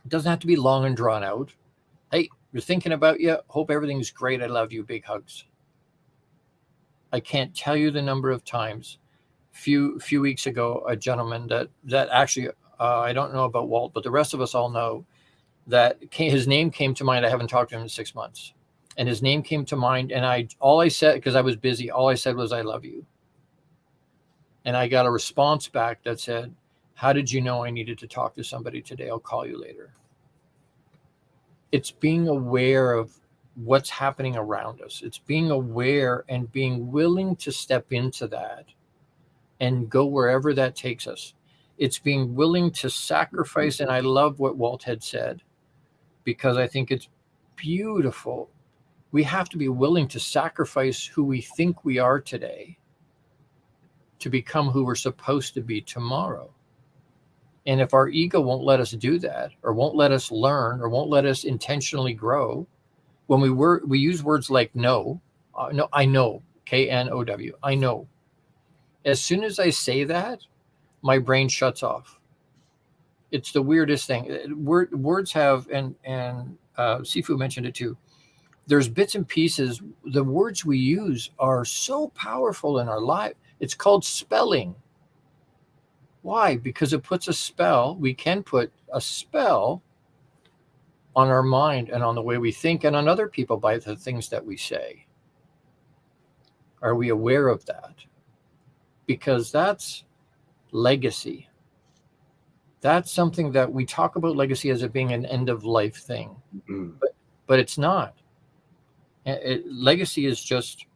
It doesn't have to be long and drawn out. Hey, we're thinking about you. Hope everything's great. I love you. Big hugs. I can't tell you the number of times. Few weeks ago, a gentleman that actually, I don't know about Walt, but the rest of us all know that his name came to mind. I haven't talked to him in 6 months. And his name came to mind. And all I said, because I was busy, all I said was, I love you. And I got a response back that said, how did you know I needed to talk to somebody today? I'll call you later. It's being aware of what's happening around us. It's being aware and being willing to step into that and go wherever that takes us. It's being willing to sacrifice. And I love what Walt had said, because I think it's beautiful. We have to be willing to sacrifice who we think we are today to become who we're supposed to be tomorrow. And if our ego won't let us do that, or won't let us learn, or won't let us intentionally grow, when we use words like no, I know, KNOW, I know. As soon as I say that, my brain shuts off. It's the weirdest thing. Words have, and Sifu mentioned it too. There's bits and pieces. The words we use are so powerful in our life. It's called spelling. Why? Because it puts a spell. We can put a spell on our mind and on the way we think and on other people by the things that we say. Are we aware of that? Because that's legacy. That's something that we talk about legacy as it being an end of life thing, but it's not. Legacy is just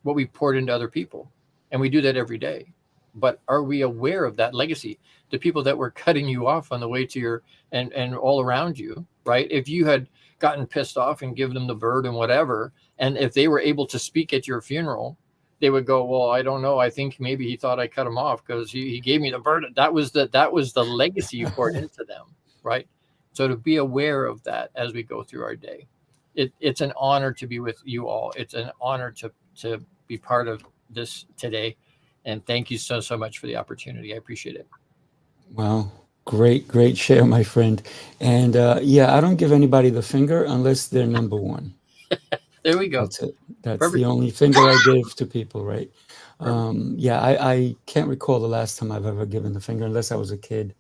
what we poured into other people, and we do that every day. But are we aware of that legacy? The people that were cutting you off on the way to your, and all around you, right? If you had gotten pissed off and given them the bird and whatever, and if they were able to speak at your funeral, they would go, well, I don't know. I think maybe he thought I cut him off because he gave me the bird. That was the legacy you poured into them, right? So to be aware of that as we go through our day, it's an honor to be with you all. It's an honor to be part of this today. And thank you so much for the opportunity. I appreciate it. Wow. Great share, my friend. And yeah, I don't give anybody the finger unless they're number one. There we go. That's it. That's Perfect. the only finger I give to people, right? Yeah, I can't recall the last time I've ever given the finger unless I was a kid.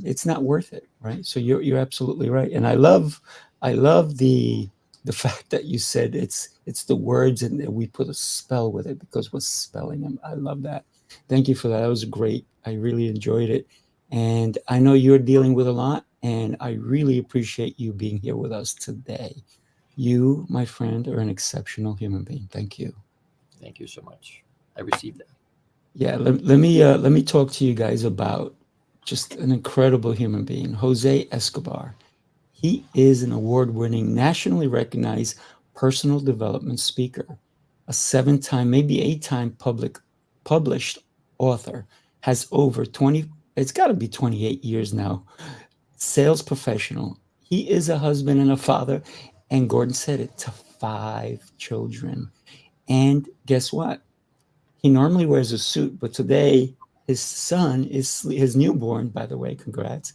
It's not worth it, right? So you're absolutely right. And I love the fact that you said it's the words and we put a spell with it because we're spelling them. I love that. Thank you for that. That was great. I really enjoyed it. And I know you're dealing with a lot, and I really appreciate you being here with us today. You, my friend, are an exceptional human being. Thank you. Thank you so much. I received that. Yeah, let me talk to you guys about just an incredible human being, Jose Escobar. He is an award-winning, nationally recognized personal development speaker, a 7-time, maybe 8-time published author, has over 20, it's got to be 28 years now, sales professional. He is a husband and a father, and Gordon said it, to 5 children. And guess what? He normally wears a suit, but today his son is, his newborn, by the way, congrats,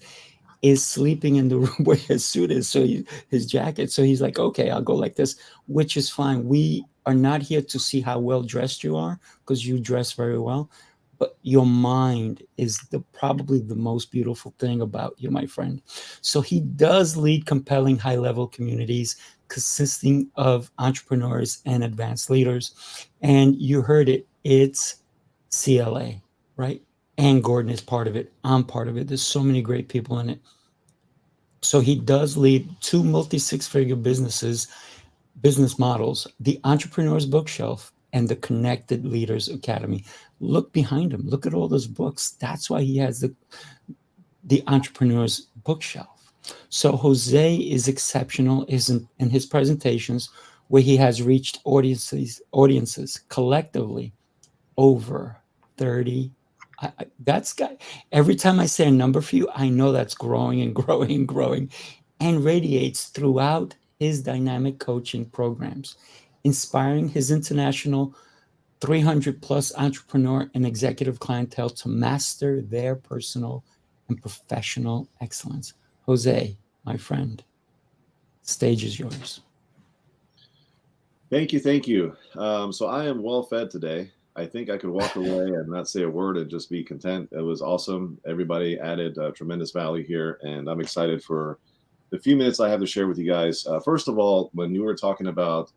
is sleeping in the room where his suit is, so his jacket. So he's like, okay, I'll go like this, which is fine. We are not here to see how well dressed you are, because you dress very well, but your mind is probably the most beautiful thing about you, my friend. So he does lead compelling high-level communities consisting of entrepreneurs and advanced leaders. And you heard it, it's CLA, right? And Gordon is part of it. I'm part of it. There's so many great people in it. So he does lead 2 multi-6-figure business models, the Entrepreneur's Bookshelf and the Connected Leaders Academy. Look behind him. Look at all those books. That's why he has the Entrepreneur's Bookshelf. So Jose is exceptional in his presentations, where he has reached audiences collectively over 30. Every time I say a number for you, I know that's growing and growing and growing, and radiates throughout his dynamic coaching programs, inspiring his international 300+ entrepreneur and executive clientele to master their personal and professional excellence. Jose, my friend, stage is yours. Thank you. So I am well fed today. I think I could walk away and not say a word and just be content. It was awesome. Everybody added tremendous value here, and I'm excited for the few minutes I have to share with you guys. First of all, when you were talking about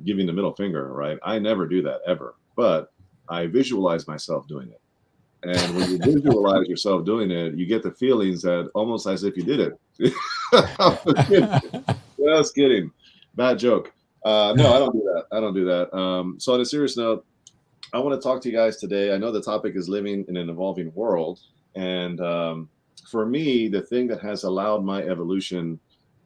giving the middle finger, right? I never do that ever, but I visualize myself doing it. And when you visualize yourself doing it, you get the feelings that almost as if you did it. Just kidding. Bad joke. No, I don't do that. I don't do that. So on a serious note, I want to talk to you guys today. I know the topic is living in an evolving world. And for me, the thing that has allowed my evolution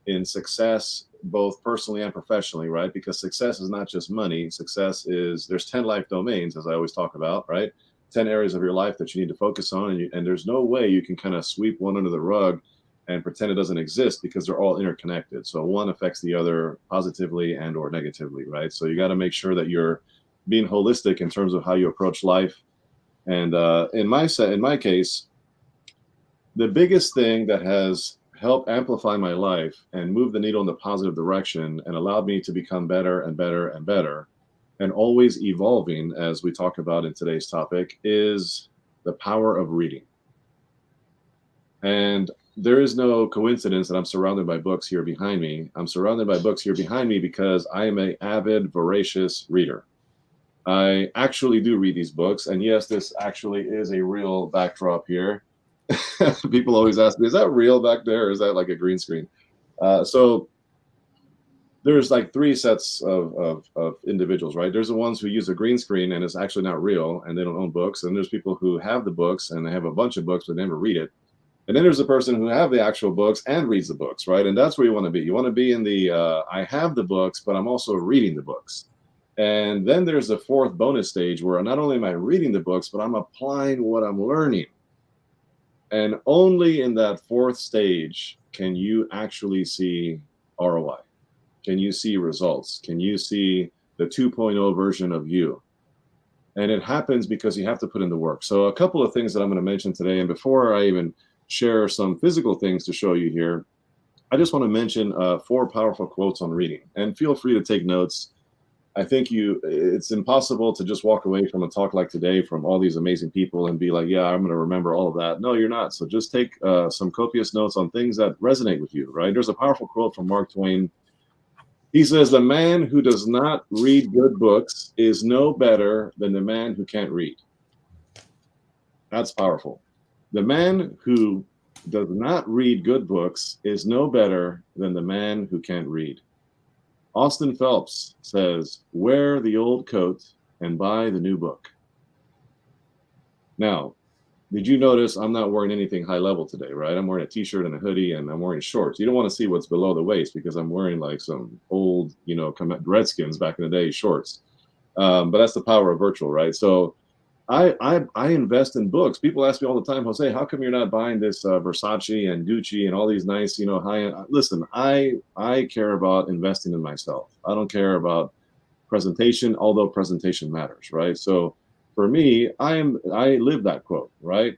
in success, both personally and professionally, right? Because success is not just money. Success is, there's 10 life domains, as I always talk about, right? 10 areas of your life that you need to focus on. And there's no way you can kind of sweep one under the rug and pretend it doesn't exist, because they're all interconnected. So one affects the other positively and or negatively, right? So you got to make sure that you're being holistic in terms of how you approach life. And in my case, the biggest thing that has helped amplify my life and move the needle in the positive direction and allowed me to become better and better and better and always evolving, as we talk about in today's topic, is the power of reading. And there is no coincidence that I'm surrounded by books here behind me. I'm surrounded by books here behind me because I am an avid, voracious reader. I actually do read these books. And yes, this actually is a real backdrop here. People always ask me, is that real back there? Or is that like a green screen? So there's like three sets of individuals, right? There's the ones who use a green screen and it's actually not real and they don't own books. And there's people who have the books and they have a bunch of books but never read it. And then there's the person who have the actual books and reads the books, right? And that's where you want to be. You want to be in the, I have the books, but I'm also reading the books. And then there's the fourth bonus stage where not only am I reading the books, but I'm applying what I'm learning. And only in that fourth stage can you actually see ROI. Can you see results? Can you see the 2.0 version of you? And it happens because you have to put in the work. So a couple of things that I'm going to mention today, and before I even share some physical things to show you here, I just want to mention 4 powerful quotes on reading. And feel free to take notes. I think it's impossible to just walk away from a talk like today from all these amazing people and be like, yeah, I'm going to remember all of that. No, you're not. So just take some copious notes on things that resonate with you, right? There's a powerful quote from Mark Twain. He says, the man who does not read good books is no better than the man who can't read. That's powerful. The man who does not read good books is no better than the man who can't read. Austin Phelps says, wear the old coat and buy the new book. Now, did you notice I'm not wearing anything high level today, right? I'm wearing a t-shirt and a hoodie and I'm wearing shorts. You don't want to see what's below the waist because I'm wearing like some old, Redskins back in the day shorts. But that's the power of virtual, right? So I invest in books. People ask me all the time, Jose, how come you're not buying this Versace and Gucci and all these nice, high-end? Listen, I care about investing in myself. I don't care about presentation, although presentation matters, right? So for me, I live that quote, right?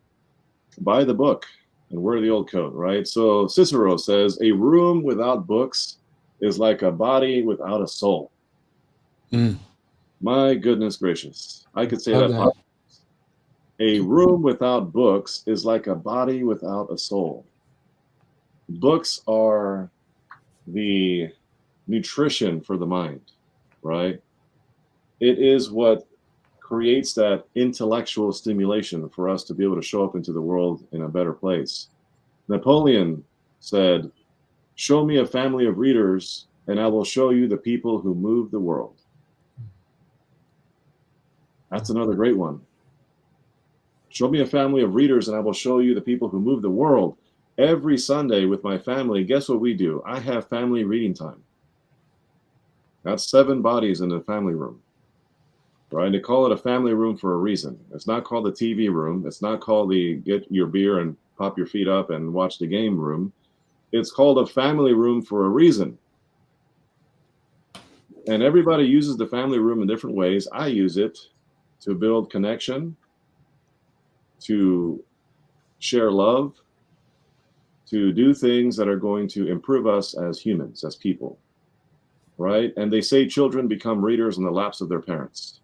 Buy the book and wear the old coat, right? So Cicero says, a room without books is like a body without a soul. My goodness gracious. I could say that. A room without books is like a body without a soul. Books are the nutrition for the mind, right? It is what creates that intellectual stimulation for us to be able to show up into the world in a better place. Napoleon said, show me a family of readers and I will show you the people who move the world. That's another great one. Show me a family of readers and I will show you the people who move the world. Every Sunday with my family, guess what we do? I have family reading time. That's 7 bodies in the family room, right? They call it a family room for a reason. It's not called the TV room. It's not called the get your beer and pop your feet up and watch the game room. It's called a family room for a reason. And everybody uses the family room in different ways. I use it to build connection, to share love, to do things that are going to improve us as humans, as people, right? And they say children become readers in the laps of their parents.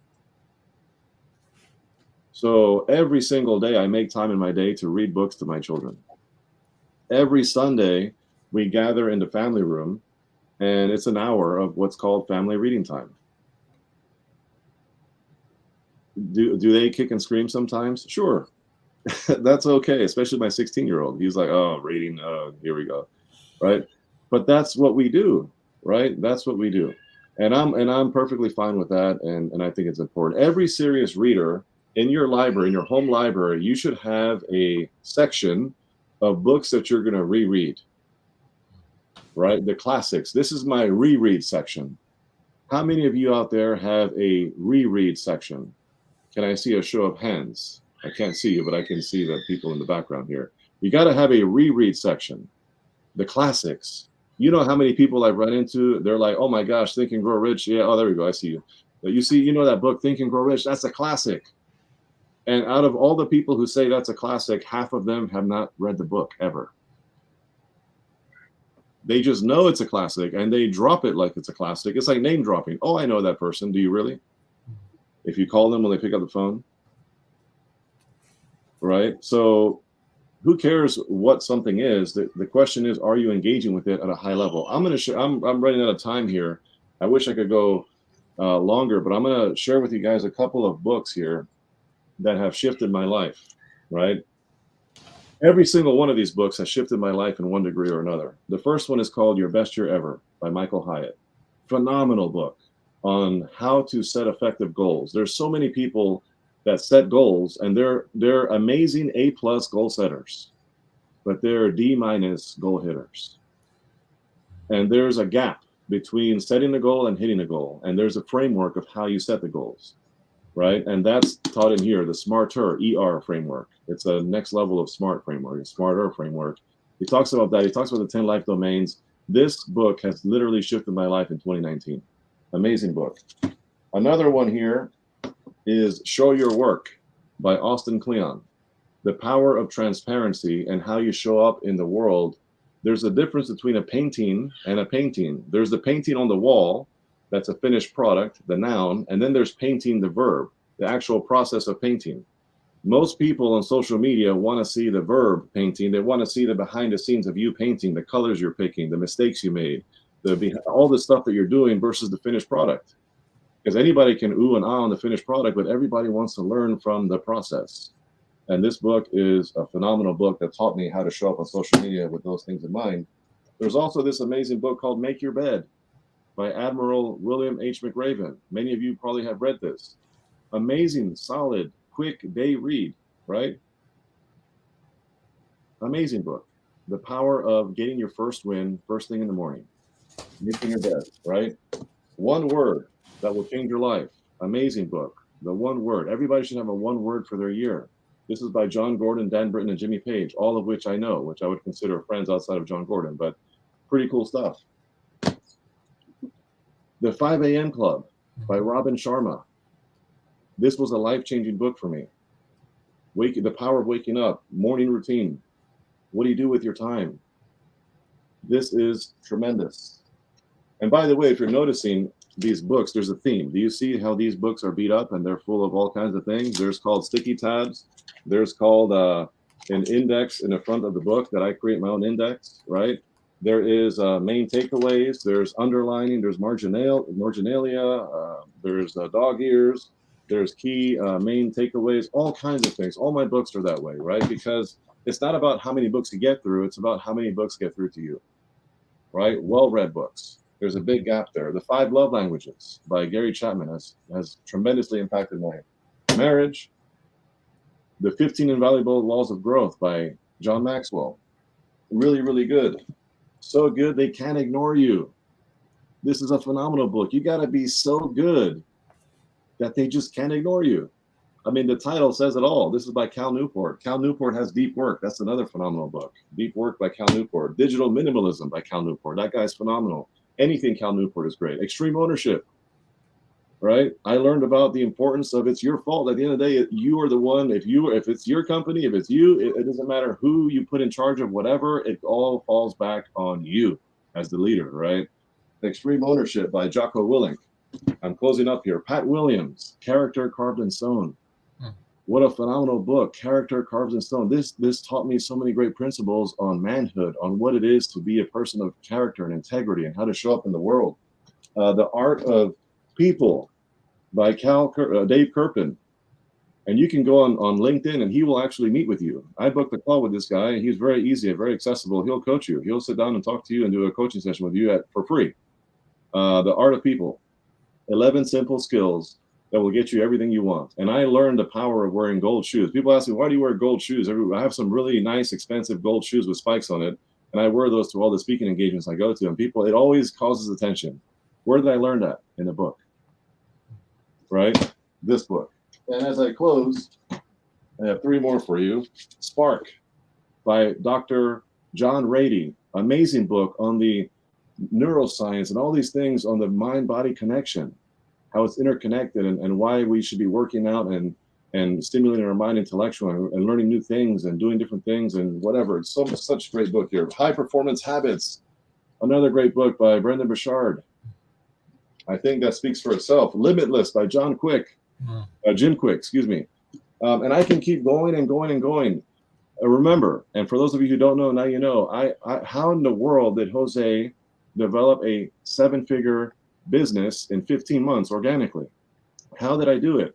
So every single day I make time in my day to read books to my children. Every Sunday we gather in the family room and it's an hour of what's called family reading time. Do they kick and scream sometimes? Sure. That's okay, especially my 16-year-old. He's like, oh, reading, here we go, right? But that's what we do. right? That's what we do. And I'm perfectly fine with that. And I think it's important. Every serious reader in your library, in your home library, you should have a section of books that you're going to reread, right? The classics. This is my reread section. How many of you out there have a reread section? Can I see a show of hands? I can't see you, but I can see the people in the background here. You got to have a reread section. The classics. You know how many people I've run into, they're like, oh my gosh, Think and Grow Rich. Yeah, oh, there we go. I see you. But you see, you know that book, Think and Grow Rich, that's a classic. And out of all the people who say that's a classic, half of them have not read the book ever. They just know it's a classic and they drop it like it's a classic. It's like name dropping. Oh, I know that person. Do you really? If you call them when they pick up the phone. Right? So who cares what something is? The question is, are you engaging with it at a high level? I'm running out of time here. I wish I could go longer, but I'm going to share with you guys a couple of books here that have shifted my life, right? Every single one of these books has shifted my life in one degree or another. The first one is called Your Best Year Ever by Michael Hyatt. Phenomenal book on how to set effective goals. There's so many people that set goals and they're amazing A+ goal setters, but they're D- goal hitters. And there's a gap between setting the goal and hitting the goal. And there's a framework of how you set the goals, right? And that's taught in here, the SMARTER, ER framework. It's a next level of SMART framework, a SMARTER framework. He talks about that. He talks about the 10 life domains. This book has literally shifted my life in 2019. Amazing book. Another one here is Show Your Work by Austin Kleon. The power of transparency and how you show up in the world. There's a difference between a painting and a painting. There's the painting on the wall, that's a finished product, the noun, and then there's painting, the verb, the actual process of painting. Most people on social media want to see the verb painting. They want to see the behind the scenes of you painting, the colors you're picking, the mistakes you made, all the stuff that you're doing versus the finished product. Because anybody can ooh and ah on the finished product, but everybody wants to learn from the process. And this book is a phenomenal book that taught me how to show up on social media with those things in mind. There's also this amazing book called Make Your Bed by Admiral William H. McRaven. Many of you probably have read this. Amazing, solid, quick day read, right? Amazing book. The power of getting your first win first thing in the morning. Making your bed, right? One word that will change your life. Amazing book. The one word. Everybody should have a one word for their year. This is by John Gordon, Dan Britton, and Jimmy Page, all of which I know, which I would consider friends outside of John Gordon, but pretty cool stuff. The 5 a.m. Club by Robin Sharma. This was a life-changing book for me. The power of waking up, morning routine. What do you do with your time? This is tremendous. And by the way, if you're noticing these books, there's a theme. Do you see how these books are beat up and they're full of all kinds of things? There's called sticky tabs. There's called an index in the front of the book that I create my own index, right? There is main takeaways. There's underlining. There's marginalia. There's dog ears. There's key main takeaways. All kinds of things. All my books are that way, right? Because it's not about how many books you get through. It's about how many books get through to you, right? Well-read books. There's a big gap there. The 5 Love Languages by Gary Chapman has tremendously impacted my marriage. The 15 Invaluable Laws of Growth by John Maxwell. Really, really good. So good they can't ignore you. This is a phenomenal book. You got to be so good that they just can't ignore you. I mean, the title says it all. This is by Cal Newport. Cal Newport has Deep Work. That's another phenomenal book. Deep Work by Cal Newport. Digital Minimalism by Cal Newport. That guy's phenomenal. Anything Cal Newport is great. Extreme Ownership, right? I learned about the importance of it's your fault. At the end of the day, you are the one. If it's your company, if it's you, it doesn't matter who you put in charge of whatever. It all falls back on you as the leader, right? Extreme Ownership by Jocko Willink. I'm closing up here. Pat Williams, Character Carved in Stone. What a phenomenal book, Character Carved in Stone. This taught me so many great principles on manhood, on what it is to be a person of character and integrity and how to show up in the world. The Art of People by Dave Kirpin. And you can go on LinkedIn and he will actually meet with you. I booked a call with this guy. He's very easy and very accessible. He'll coach you. He'll sit down and talk to you and do a coaching session with you for free. The Art of People, 11 simple skills that will get you everything you want. And I learned the power of wearing gold shoes. People ask me, why do you wear gold shoes? I have some really nice, expensive gold shoes with spikes on it. And I wear those to all the speaking engagements I go to. And people, it always causes attention. Where did I learn that? In a book, right? This book. And as I close, I have 3 more for you. Spark by Dr. John Rady. Amazing book on the neuroscience and all these things on the mind-body connection, how it's interconnected, and why we should be working out and stimulating our mind intellectually and learning new things and doing different things and whatever. It's such a great book here. High Performance Habits, another great book by Brendan Burchard. I think that speaks for itself. Limitless by Jim Quick, excuse me. And I can keep going and going and going. Remember, and for those of you who don't know, now you know, how in the world did Jose develop a 7-figure business in 15 months organically? How did I do it?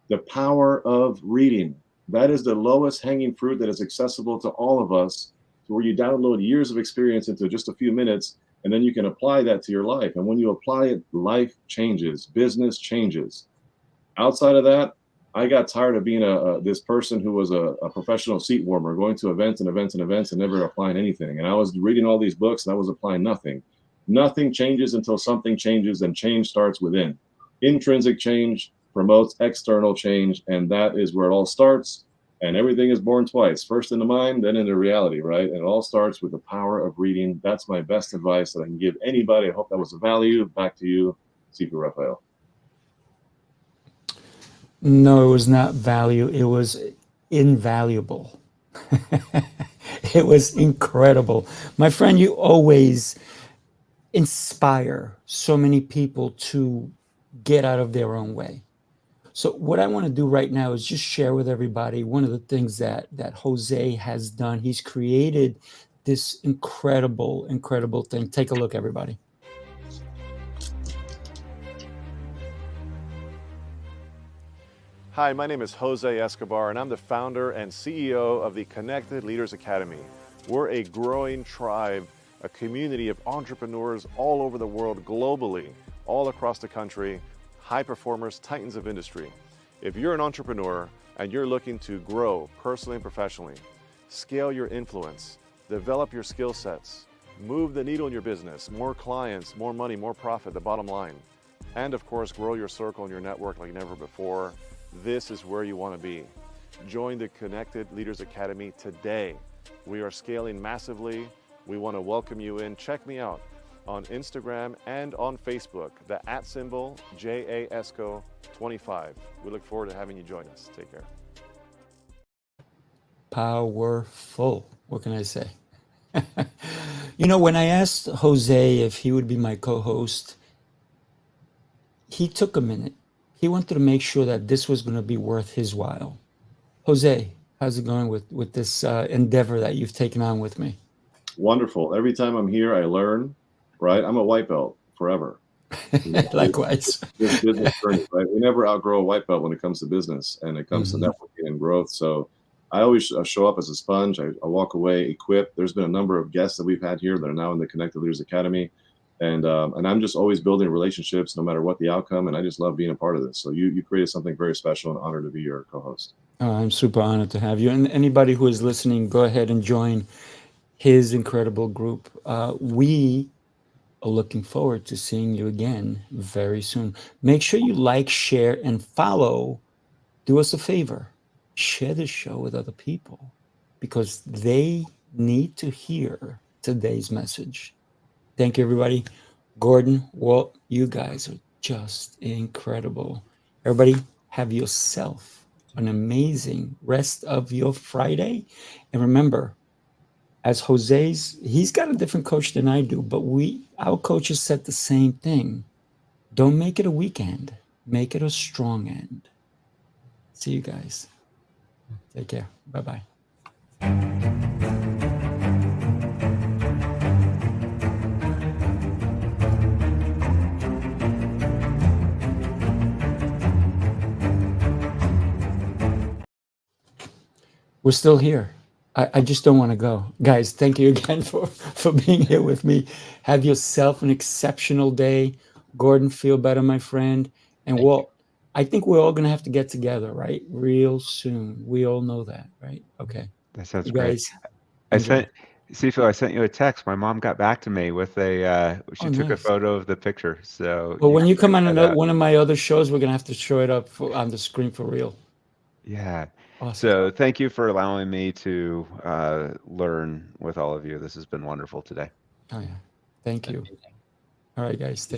The power of reading. That is the lowest hanging fruit that is accessible to all of us, to where you download years of experience into just a few minutes, and then you can apply that to your life. And when you apply it, life changes, business changes. Outside of that, I got tired of being this person who was a professional seat warmer, going to events and events and events and never applying anything. And I was reading all these books and I was applying nothing. Nothing changes until something changes, and change starts within. Intrinsic change promotes external change, and that is where it all starts. And everything is born twice, first in the mind, then in the reality, right? And it all starts with the power of reading. That's my best advice that I can give anybody. I hope that was of value. Back to you, Sifu Raphael. No, it was not value. It was invaluable. It was incredible. My friend, you always inspire so many people to get out of their own way. So what I want to do right now is just share with everybody one of the things that Jose has done. He's created this incredible thing. Take a look, everybody. Hi, my name is Jose Escobar, and I'm the founder and CEO of the Connected Leaders Academy. We're a growing tribe, a community of entrepreneurs all over the world, globally, all across the country, high performers, titans of industry. If you're an entrepreneur and you're looking to grow personally and professionally, scale your influence, develop your skill sets, move the needle in your business, more clients, more money, more profit, the bottom line, and of course, grow your circle and your network like never before, this is where you want to be. Join the Connected Leaders Academy today. We are scaling massively. We want to welcome you in. Check me out on Instagram and on Facebook, the @ JAESCO25. We look forward to having you join us. Take care. Powerful. What can I say? You know, when I asked Jose if he would be my co-host, he took a minute. He wanted to make sure that this was going to be worth his while. Jose, how's it going with this endeavor that you've taken on with me? Wonderful. Every time I'm here, I learn, right? I'm a white belt forever. Likewise. This business journey, right? We never outgrow a white belt when it comes to business and it comes to networking and growth. So I always show up as a sponge. I walk away equipped. There's been a number of guests that we've had here that are now in the Connected Leaders Academy. And I'm just always building relationships no matter what the outcome. And I just love being a part of this. So you created something very special, and honored to be your co-host. Oh, I'm super honored to have you. And anybody who is listening, go ahead and join his incredible group. We are looking forward to seeing you again very soon. Make sure you like, share, and follow. Do us a favor. Share the show with other people because they need to hear today's message. Thank you, everybody. Gordon, Walt, you guys are just incredible. Everybody, have yourself an amazing rest of your Friday. And remember, as Jose's, he's got a different coach than I do, but our coaches said the same thing. Don't make it a weekend. Make it a strong end. See you guys. Take care. Bye-bye. We're still here. I just don't want to go. Guys, thank you again for being here with me. Have yourself an exceptional day. Gordon, feel better, my friend. And Thank you. Walt, I think we're all going to have to get together, right? Real soon. We all know that, right? Okay. That sounds You great. guys, I enjoy. sent, Sifu, I sent you a text. My mom got back to me with she Oh, took a nice. photo of the picture. So Well, you when can you come check on that out. one of my other shows, we're going to have to show it up on the screen for real. Yeah. Awesome. So thank you for allowing me to learn with all of you. This has been wonderful today. Oh, yeah. Thank you. Amazing. All right, guys.